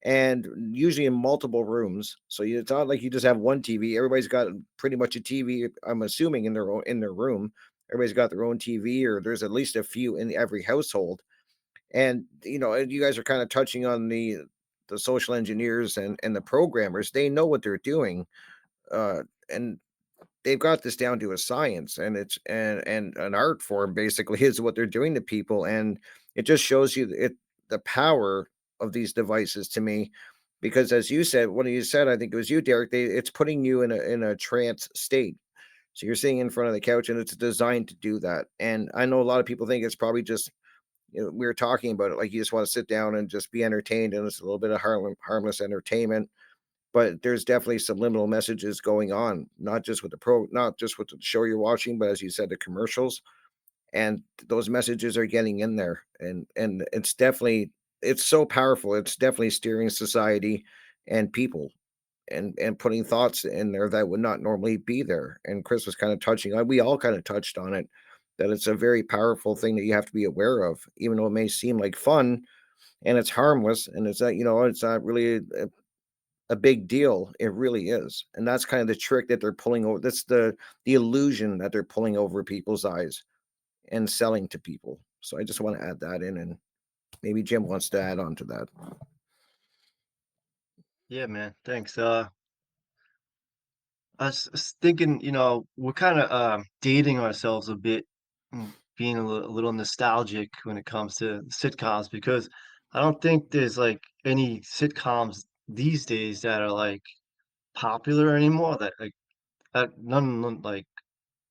and usually in multiple rooms. So it's not like you just have one TV. Everybody's got pretty much a TV. I'm assuming in their room. Everybody's got their own TV, or there's at least a few in every household. And you guys are kind of touching on the social engineers and the programmers. They know what they're doing, and they've got this down to a science, and it's and an art form basically is what they're doing to people. And it just shows you the power of these devices to me, because as you said, when you said, I think it was you, Derek, it's putting you in a trance state. So you're sitting in front of the couch, and it's designed to do that. And I know a lot of people think it's probably just we were talking about it, like you just want to sit down and just be entertained, and it's a little bit of harmless entertainment. But there's definitely some liminal messages going on, not just with the show you're watching, but as you said, the commercials, and those messages are getting in there, and it's so powerful. It's definitely steering society and people, and putting thoughts in there that would not normally be there. And Chris was kind of touching on, we all kind of touched on it, that it's a very powerful thing that you have to be aware of, even though it may seem like fun and it's harmless, and it's not, it's not really a big deal. It really is. And that's kind of the trick that they're pulling over. That's the illusion that they're pulling over people's eyes and selling to people. So I just want to add that in, and maybe Jim wants to add on to that. Yeah, man. Thanks. I was thinking, we're kind of dating ourselves a bit, being a little nostalgic when it comes to sitcoms because I don't think there's like any sitcoms these days that are like popular anymore. None like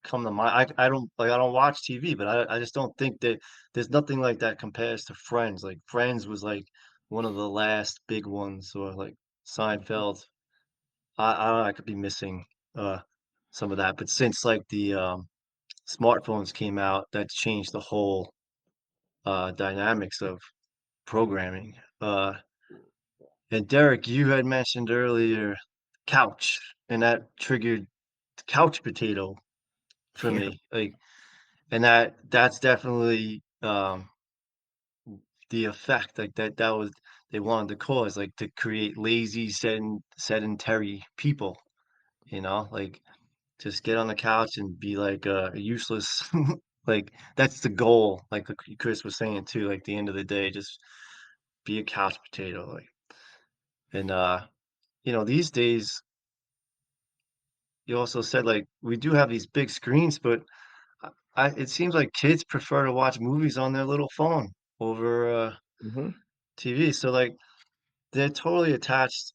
come to mind. I don't watch TV, but I just don't think that there's nothing like that compares to Friends. Like Friends was like one of the last big ones, or like Seinfeld. I could be missing uh some of that, but since like the smartphones came out, that's changed the whole dynamics of programming. And Derek, you had mentioned earlier couch, and that triggered couch potato for Yeah, me. Like, and that's definitely the effect like that was they wanted to cause, like to create lazy, sedentary people. Like just get on the couch and be like useless. Like that's the goal. Like Chris was saying too. Like the end of the day, just be a couch potato. Like and these days you also said like we do have these big screens, but it seems like kids prefer to watch movies on their little phone over hmm TV. So like they're totally attached,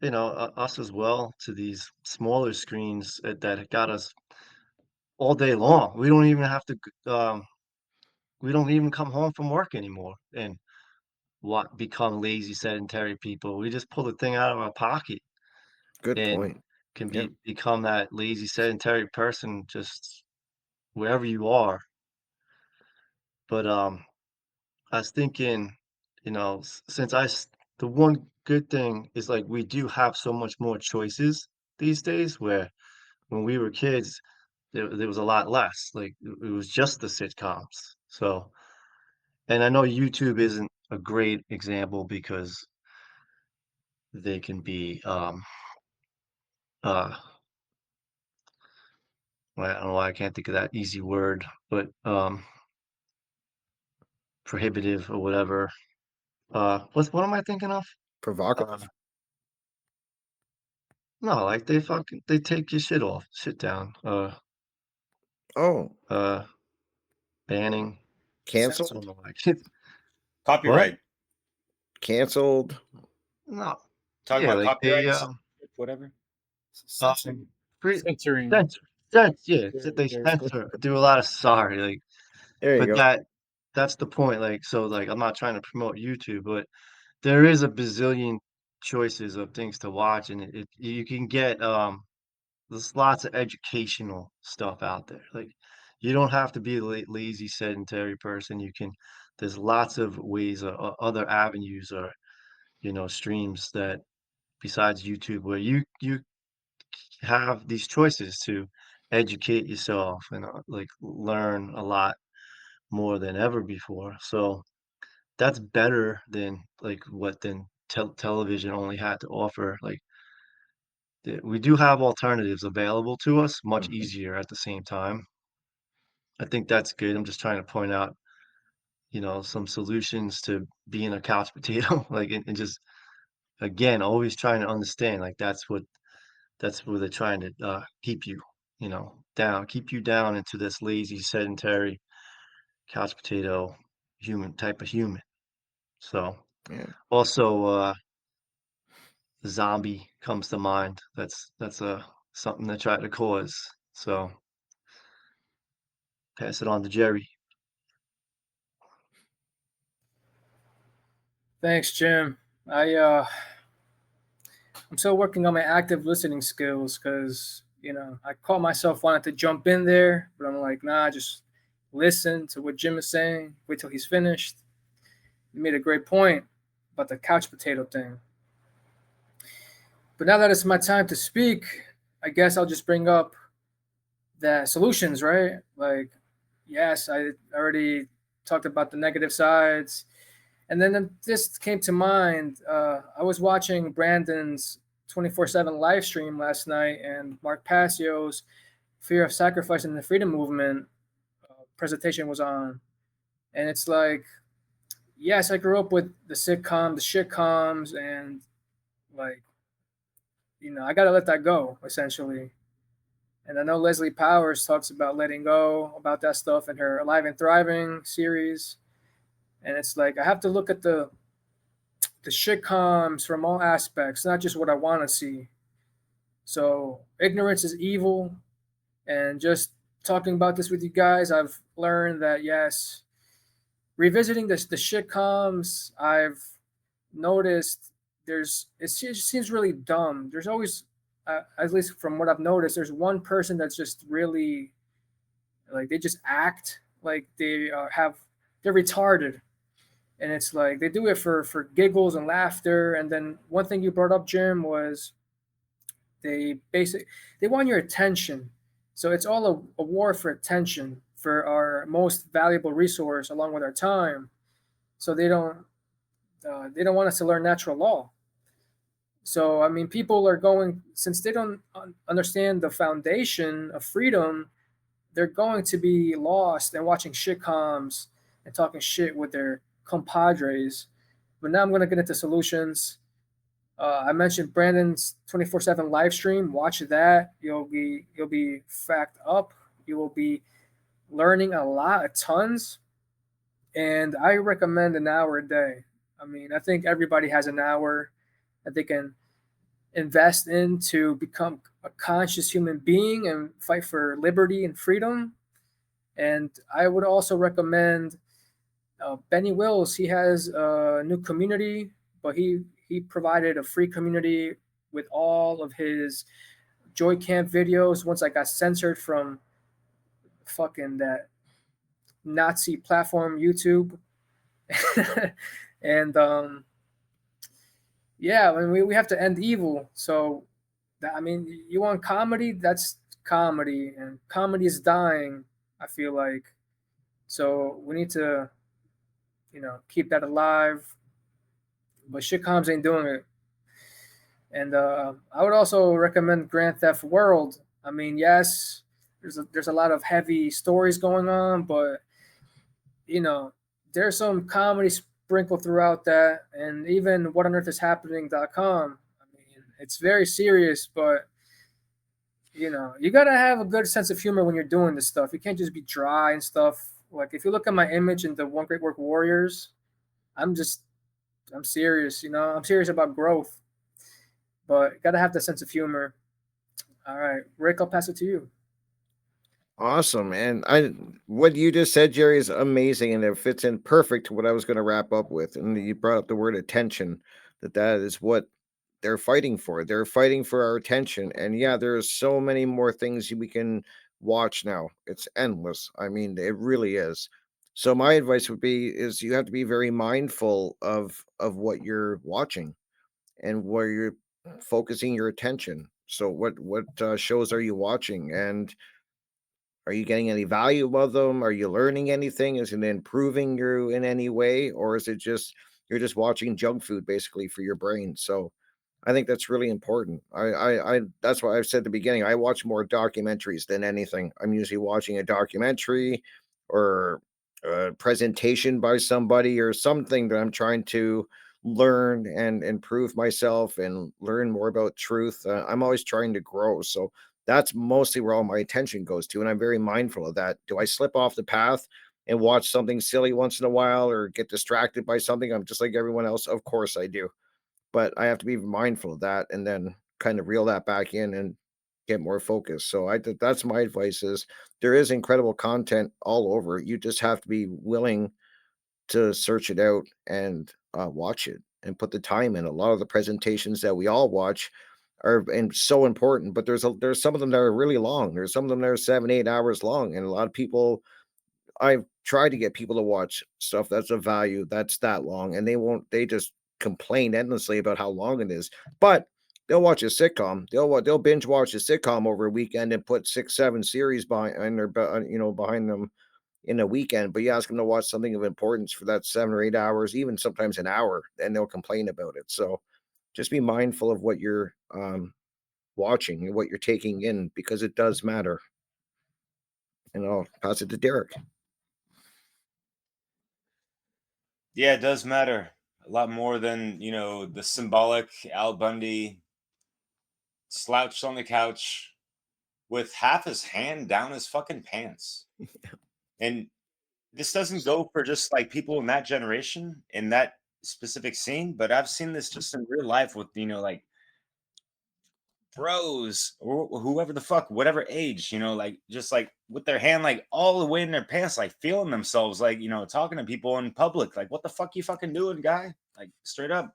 us as well to these smaller screens that got us all day long. We don't even come home from work anymore and what become lazy sedentary people. We just pull the thing out of our pocket good and point. can Yeah, become that lazy sedentary person just wherever you are. But I was thinking, since the one good thing is like we do have so much more choices these days where when we were kids there was a lot less. Like it was just the sitcoms. So, and I know YouTube isn't a great example because they can be uh I don't know why I can't think of that easy word, but prohibitive or whatever. What am I thinking of? Uh provocative. no, like they take your shit off, sit down. Oh, Uh banning. I canceled, don't know why I can't. What? Copyright. canceled. No. Talking Yeah, about like they copyright, whatever. um pre Censoring. censor, yeah, they censor, do a lot of sorry, like, There you but go. that's the point, like, so, like, I'm not trying to promote YouTube, but there is a bazillion choices of things to watch, and you can get, there's lots of educational stuff out there, like, you don't have to be a lazy, sedentary person, there's lots of ways, other avenues or, streams that besides YouTube where you have these choices to educate yourself and like learn a lot more than ever before. So that's better than like what television only had to offer. Like we do have alternatives available to us, much Mhm. easier at the same time. I think that's good. I'm just trying to point out, some solutions to being a couch potato, like and just again, always trying to understand like that's where they're trying to keep you, keep you down into this lazy, sedentary, couch potato human. So Yeah, also zombie comes to mind. That's something they try to cause. So pass it on to Jerry. Thanks, Jim. I'm still working on my active listening skills because I caught myself wanting to jump in there, but I'm like, nah, just listen to what Jim is saying. Wait till he's finished. You made a great point about the couch potato thing. But now that it's my time to speak, I guess I'll just bring up the solutions, right? Like, yes, I already talked about the negative sides. And then this came to mind. I was watching Brandon's 24/7 live stream last night, and Mark Passio's Fear of Sacrifice in the Freedom Movement presentation was on. And it's like, yes, I grew up with the sitcom, the shitcoms, and like, I got to let that go, essentially. And I know Leslie Powers talks about letting go about that stuff in her Alive and Thriving series. And it's like, I have to look at the shit comes from all aspects, not just what I want to see. So ignorance is evil, and just talking about this with you guys, I've learned that yes, revisiting the shit comes, I've noticed it just seems really dumb. There's always, at least from what I've noticed, there's one person that's just really like they just act like they're retarded, and it's like they do it for giggles and laughter. And then one thing you brought up, Jim, was they basic they want your attention. So it's all a war for attention, for our most valuable resource along with our time. So they don't want us to learn natural law. So I mean, people are going, since they don't understand the foundation of freedom, they're going to be lost and watching shitcoms and talking shit with their compadres. But now I'm going to get into solutions. I mentioned Brandon's 24/7 live stream. Watch that. You'll be fact up. You will be learning a lot, of tons. And I recommend an hour a day. I mean, I think everybody has an hour that they can invest in to become a conscious human being and fight for liberty and freedom. And I would also recommend Benny Wills. He has a new community, but he provided a free community with all of his Joy Camp videos. Once I got censored from fucking that Nazi platform YouTube, and yeah, I mean we have to end evil. So I mean, you want comedy? That's comedy, and comedy is dying. I feel like so we need to keep that alive. But shitcoms ain't doing it. And I would also recommend Grand Theft World. I mean, yes, there's a lot of heavy stories going on, but you know, there's some comedy sprinkled throughout that, and even whatonearthishappening.com. I mean, it's very serious, but you gotta have a good sense of humor when you're doing this stuff. You can't just be dry and stuff. Like if you look at my image in the One Great Work Warriors, I'm just I'm serious. I'm serious about growth, but gotta have the sense of humor. All right, Rick, I'll pass it to you. Awesome. And what you just said, Jerry, is amazing, and it fits in perfect to what I was going to wrap up with. And you brought up the word attention, that is what they're fighting for. They're fighting for our attention. And yeah, there's so many more things we can watch now. It's endless. I mean, it really is. So my advice would be is you have to be very mindful of what you're watching and where you're focusing your attention. So what shows are you watching, and are you getting any value of them? Are you learning anything? Is it improving you in any way? Or is it just you're just watching junk food basically for your brain? So I think that's really important. I that's why I've said at the beginning, I watch more documentaries than anything. I'm usually watching a documentary or a presentation by somebody or something that I'm trying to learn and improve myself and learn more about truth. I'm always trying to grow. So that's mostly where all my attention goes to. And I'm very mindful of that. Do I slip off the path and watch something silly once in a while or get distracted by something? I'm just like everyone else. Of course I do, but I have to be mindful of that and then kind of reel that back in and get more focused. So I think that's my advice is there is incredible content all over. You just have to be willing to search it out and watch it and put the time in. A lot of the presentations that we all watch are and so important, but there's some of them that are really long. There's some of them that are 7, 8 hours long, and a lot of people. I've tried to get people to watch stuff that's of value that's that long, and they won't. They just complain endlessly about how long it is. But they'll watch a sitcom. They'll binge watch a sitcom over a weekend and put 6, 7 series behind behind them in a weekend. But you ask them to watch something of importance for that 7 or 8 hours, even sometimes an hour, and they'll complain about it. So just be mindful of what you're watching and what you're taking in because it does matter. And I'll pass it to Derek. Yeah, it does matter a lot more than the symbolic Al Bundy slouched on the couch with half his hand down his fucking pants. And this doesn't go for just like people in that generation in that specific scene, but I've seen this just in real life with like bros or whoever the fuck, whatever age, like just like with their hand like all the way in their pants, like feeling themselves, like talking to people in public, like what the fuck you fucking doing, guy? Like straight up.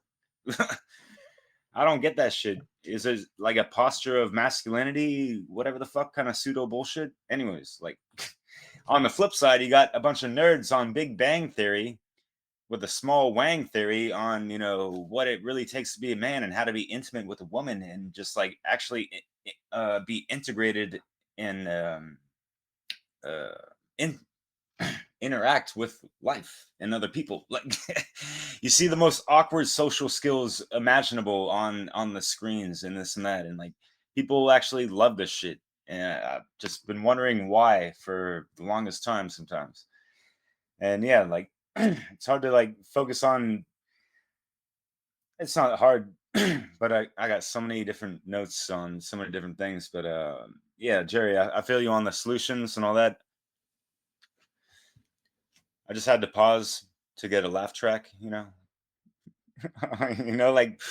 I don't get that shit. Is it like a posture of masculinity, whatever the fuck kind of pseudo bullshit? Anyways, like on the flip side, you got a bunch of nerds on Big Bang Theory with a small wang theory on what it really takes to be a man and how to be intimate with a woman and just like actually be integrated and uh, in interact with life and other people. Like you see the most awkward social skills imaginable on the screens and this and that, and like people actually love this shit. And I've just been wondering why for the longest time sometimes. And yeah, like it's hard to like focus on. It's not hard, but I got so many different notes on so many different things. But yeah, Jerry, I feel you on the solutions and all that. I just had to pause to get a laugh track, like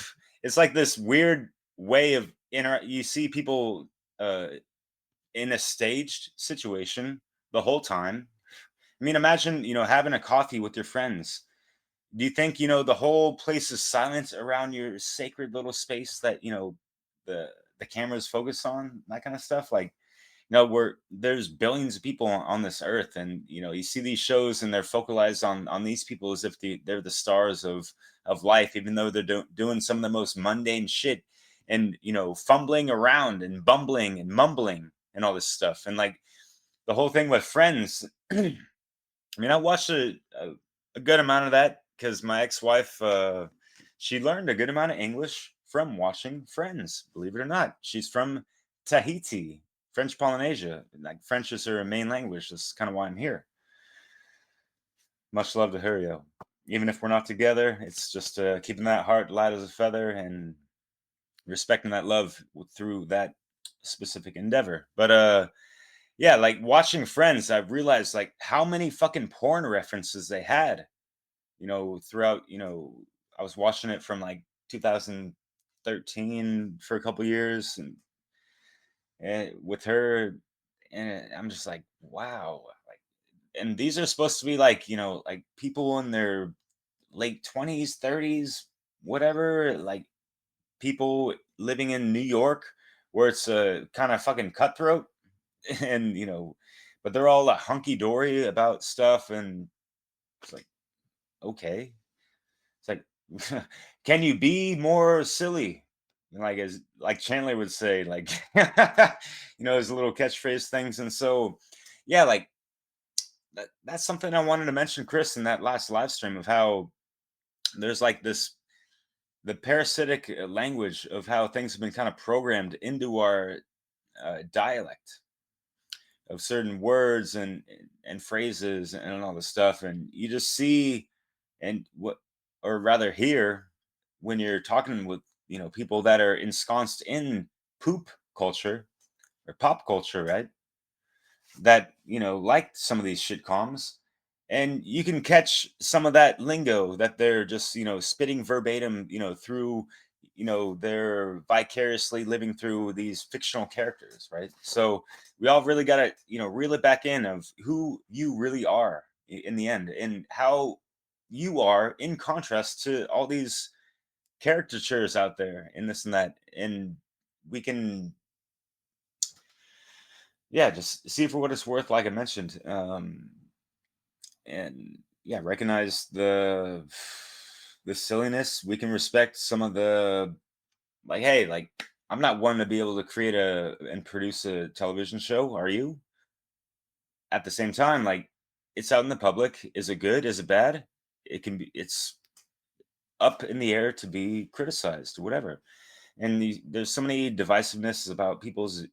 it's like this weird way of you see people uh in a staged situation the whole time. I mean, imagine, having a coffee with your friends. Do you think, the whole place is silent around your sacred little space that, the the cameras focus on, that kind of stuff? Like, where there's billions of people on this earth, and you see these shows and they're focalized on these people as if they're the stars of life, even though they're doing some of the most mundane shit, and fumbling around and bumbling and mumbling and all this stuff. And like the whole thing with Friends, I mean, I watched a good amount of that because my ex-wife, she learned a good amount of English from watching Friends. Believe it or not, she's from Tahiti, French Polynesia. Like French is her main language. That's kind of why I'm here. Much love to her, yo. Even if we're not together, it's just keeping that heart light as a feather and respecting that love through that specific endeavor. But yeah, like watching Friends, I've realized like how many fucking porn references they had, throughout, I was watching it from like 2013 for a couple years and with her, and I'm just like, wow. Like, and these are supposed to be like, like people in their late 20s, 30s, whatever, like people living in New York where it's a kind of fucking cutthroat and but they're all hunky dory about stuff, and it's like, okay, it's like, can you be more silly? Like as like Chandler would say, like his little catchphrase things. And so yeah, like that's something I wanted to mention, Chris, in that last live stream of how there's like the parasitic language of how things have been kind of programmed into our dialect of certain words and phrases and all this stuff, and you just see and what, or rather hear, when you're talking with people that are ensconced in poop culture or pop culture, right? That like some of these shitcoms, and you can catch some of that lingo that they're just spitting verbatim through they're vicariously living through these fictional characters, right? So we all really got to reel it back in of who you really are in the end, and how you are, in contrast to all these caricatures out there and this and that. And we can, yeah, just see for what it's worth, like I mentioned. And yeah, recognize the silliness. We can respect some of the, like, hey, like, I'm not one to be able to create a and produce a television show. Are you? At the same time, like, it's out in the public. Is it good? Is it bad? It can be. It's up in the air to be criticized, whatever. And there's so many divisiveness about people's,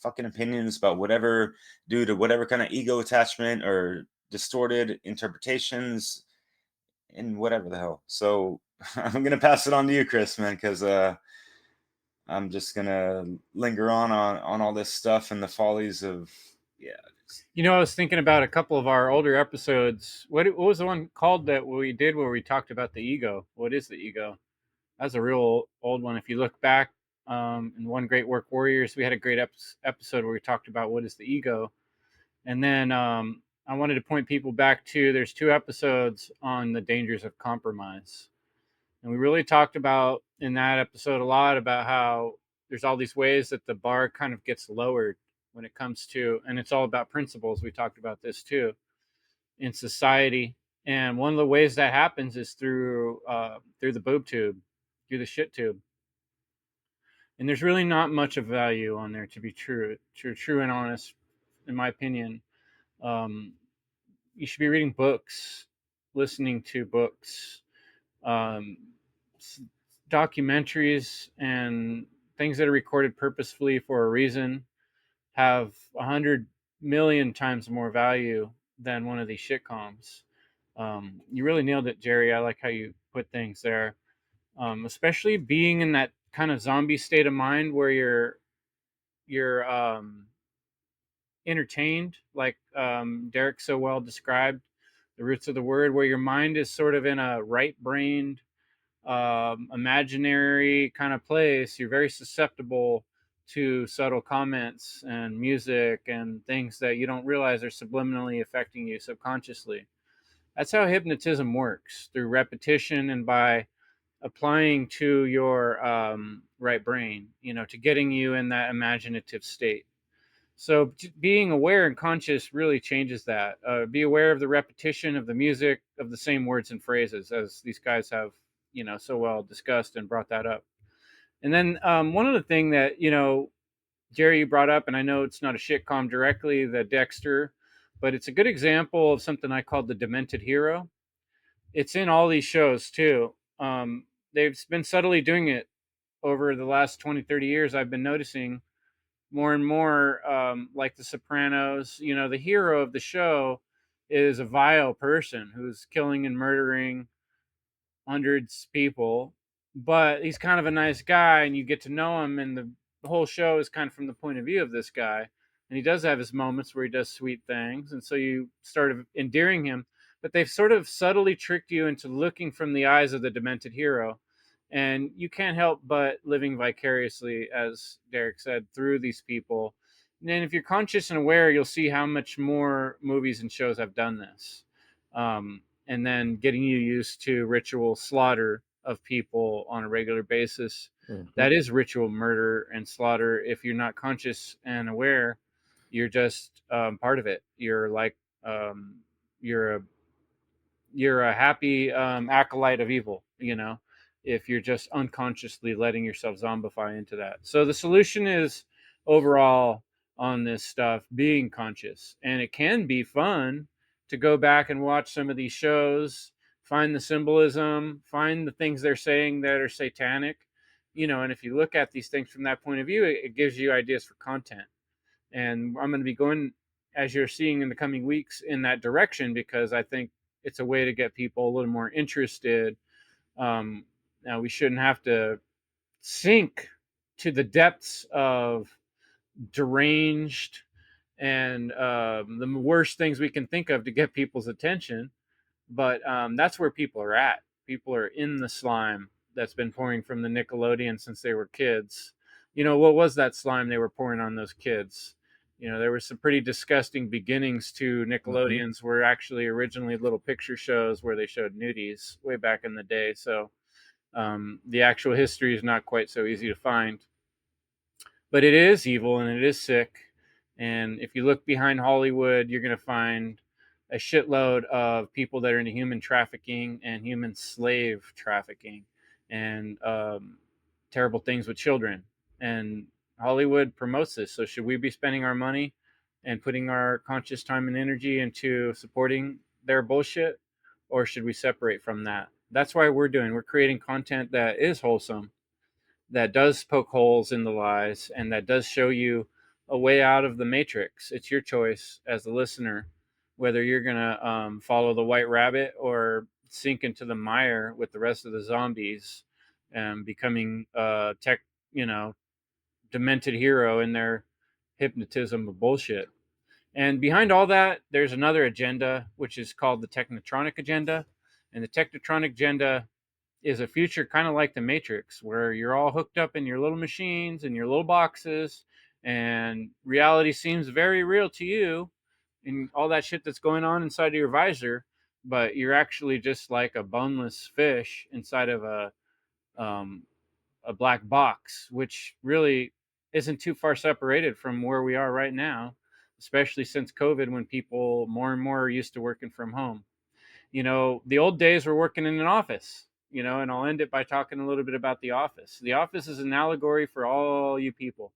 fucking opinions about whatever, due to whatever kind of ego attachment or distorted interpretations and whatever the hell. So I'm gonna pass it on to you, Chris, man, because I'm just gonna linger on all this stuff and the follies of, yeah. I was thinking about a couple of our older episodes. What was the one called that we did where we talked about the ego? What is the ego? That's a real old one. If you look back in One Great Work Warriors, we had a great episode where we talked about what is the ego. And then I wanted to point people back to, there's 2 episodes on the dangers of compromise. And we really talked about in that episode a lot about how there's all these ways that the bar kind of gets lowered when it comes to, and it's all about principles. We talked about this too in society. And one of the ways that happens is through the boob tube, through the shit tube. And there's really not much of value on there, to be true and honest, in my opinion. Um, you should be reading books, listening to books, um, documentaries, and things that are recorded purposefully for a reason have 100 million times more value than one of these shitcoms. You really nailed it, Jerry. I like how you put things there, especially being in that kind of zombie state of mind where you're entertained, like Derek so well described the roots of the word, where your mind is sort of in a right-brained, imaginary kind of place. You're very susceptible to subtle comments and music and things that you don't realize are subliminally affecting you subconsciously. That's how hypnotism works, through repetition and by applying to your right brain, to getting you in that imaginative state. So being aware and conscious really changes that. Be aware of the repetition of the music of the same words and phrases, as these guys have, so well discussed and brought that up. And then one other thing that, Jerry, you brought up, and I know it's not a shitcom directly, the Dexter, but it's a good example of something I called the demented hero. It's in all these shows too. They've been subtly doing it over the last 20, 30 years. I've been noticing more and more, like The Sopranos. The hero of the show is a vile person who's killing and murdering hundreds of people, but he's kind of a nice guy, and you get to know him, and the whole show is kind of from the point of view of this guy. And he does have his moments where he does sweet things, and so you start endearing him. But they've sort of subtly tricked you into looking from the eyes of the demented hero, and you can't help but living vicariously, as Derek said, through these people. And then if you're conscious and aware, you'll see how much more movies and shows have done this. And then getting you used to ritual slaughter of people on a regular basis. Mhm. That is ritual murder and slaughter. If you're not conscious and aware, you're just part of it. You're like you're a happy acolyte of evil, if you're just unconsciously letting yourself zombify into that. So the solution is, overall, on this stuff, being conscious. And it can be fun to go back and watch some of these shows, find the symbolism, find the things they're saying that are satanic, and if you look at these things from that point of view, it gives you ideas for content. And I'm going to be going, as you're seeing in the coming weeks, in that direction, because I think it's a way to get people a little more interested. Now, we shouldn't have to sink to the depths of deranged and the worst things we can think of to get people's attention. But that's where people are at. People are in the slime that's been pouring from the Nickelodeon since they were kids. What was that slime they were pouring on those kids? You know, there were some pretty disgusting beginnings to Nickelodeons, were actually originally little picture shows where they showed nudies way back in the day. So the actual history is not quite so easy to find, but it is evil and it is sick. And if you look behind Hollywood, you're going to find a shitload of people that are into human trafficking and human slave trafficking and terrible things with children. And Hollywood promotes this. So, should we be spending our money and putting our conscious time and energy into supporting their bullshit? Or should we separate from that? That's why we're creating content that is wholesome, that does poke holes in the lies, and that does show you a way out of the matrix. It's your choice as the listener whether you're gonna follow the white rabbit or sink into the mire with the rest of the zombies and becoming tech, you know, demented hero in their hypnotism of bullshit. And behind all that, there's another agenda, which is called the Technotronic agenda. And the Technotronic agenda is a future kind of like the Matrix, where you're all hooked up in your little machines and your little boxes, and reality seems very real to you and all that shit that's going on inside of your visor, but you're actually just like a boneless fish inside of um, a black box, which really isn't too far separated from where we are right now, especially since COVID, when people more and more are used to working from home. You know, the old days were working in an office, you know, and I'll end it by talking a little bit about the office. The office is an allegory for all you people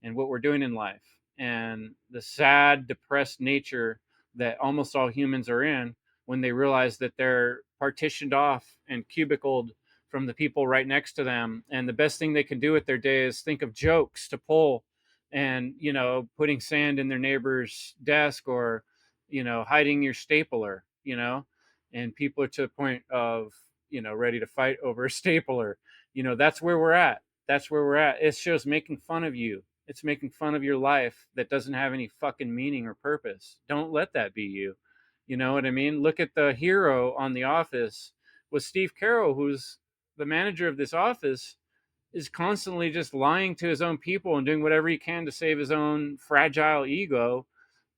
and what we're doing in life and the sad, depressed nature that almost all humans are in when they realize that they're partitioned off and cubicled from the people right next to them. And the best thing they can do with their day is think of jokes to pull and, you know, putting sand in their neighbor's desk or, you know, hiding your stapler, you know, and people are to the point of, you know, ready to fight over a stapler. You know, that's where we're at. That's where we're at. It shows making fun of you. It's making fun of your life that doesn't have any fucking meaning or purpose. Don't let that be you. You know what I mean? Look at the hero on The Office with Steve Carroll, who's the manager of this office, is constantly just lying to his own people and doing whatever he can to save his own fragile ego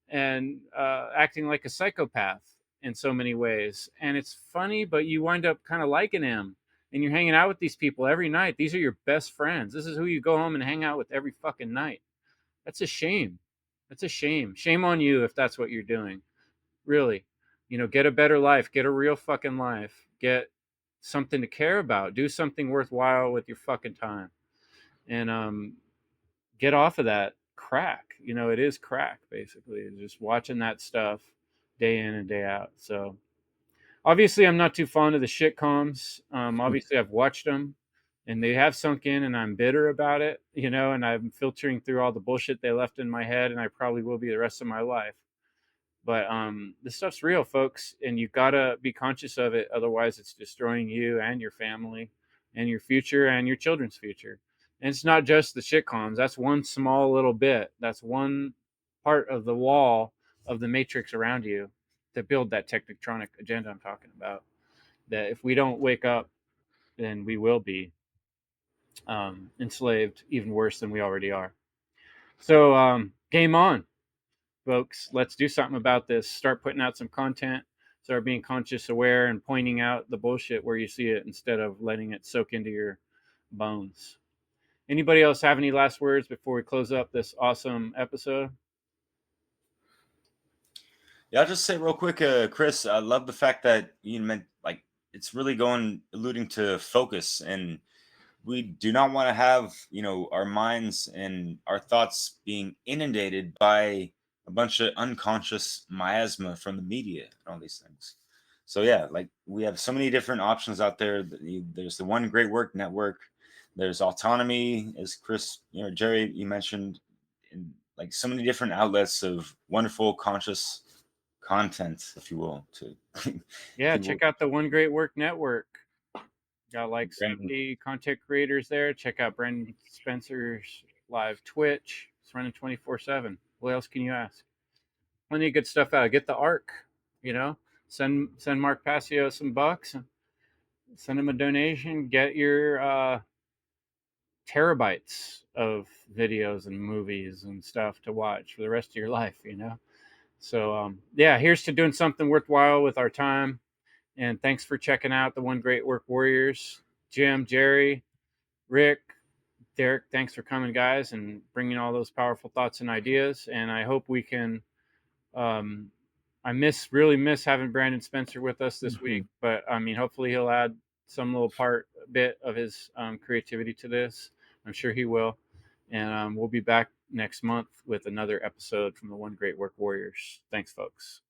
and acting like a psychopath in so many ways. And it's funny, but you wind up kind of liking him. And you're hanging out with these people every night. These are your best friends. This is who you go home and hang out with every fucking night. That's a shame. That's a shame. Shame on you if that's what you're doing. Really. You know, get a better life. Get a real fucking life. Get something to care about. Do something worthwhile with your fucking time. And get off of that crack. You know, it is crack basically. It's just watching that stuff day in and day out. So obviously, I'm not too fond of the shitcoms. Obviously, I've watched them, and they have sunk in, and I'm bitter about it. You know, and I'm filtering through all the bullshit they left in my head, and I probably will be the rest of my life. But this stuff's real, folks, and you gotta be conscious of it. Otherwise, it's destroying you and your family, and your future, and your children's future. And it's not just the shitcoms. That's one small little bit. That's one part of the wall of the matrix around you to build that technotronic agenda I'm talking about. That if we don't wake up, then we will be enslaved even worse than we already are. So, game on, folks. Let's do something about this. Start putting out some content. Start being conscious, aware, and pointing out the bullshit where you see it instead of letting it soak into your bones. Anybody else have any last words before we close up this awesome episode? Yeah, I'll just say real quick, Chris. I love the fact that you meant like it's really going alluding to focus, and we do not want to have our minds and our thoughts being inundated by a bunch of unconscious miasma from the media and all these things. So yeah, like we have so many different options out there. There's the One Great Work Network. There's autonomy, as Chris, Jerry, you mentioned, in like so many different outlets of wonderful conscious content, if you will, to Yeah, people. check out the One Great Work Network. Got like Brandon, 70 content creators there. Check out Brendan Spencer's live Twitch. It's running 24/7. What else can you ask? Plenty of good stuff out. Get the ARC, you know. Send Mark Passio some bucks. Send him a donation. Get your terabytes of videos and movies and stuff to watch for the rest of your life, So yeah, here's to doing something worthwhile with our time. And thanks for checking out the One Great Work Warriors. Jim, Jerry, Rick, Derek, thanks for coming, guys, and bringing all those powerful thoughts and ideas. And I hope we can. I really miss having Brandon Spencer with us this week, but I mean, hopefully he'll add some little bit of his creativity to this. I'm sure he will. And we'll be back next month with another episode from the One Great Work Warriors. Thanks, folks.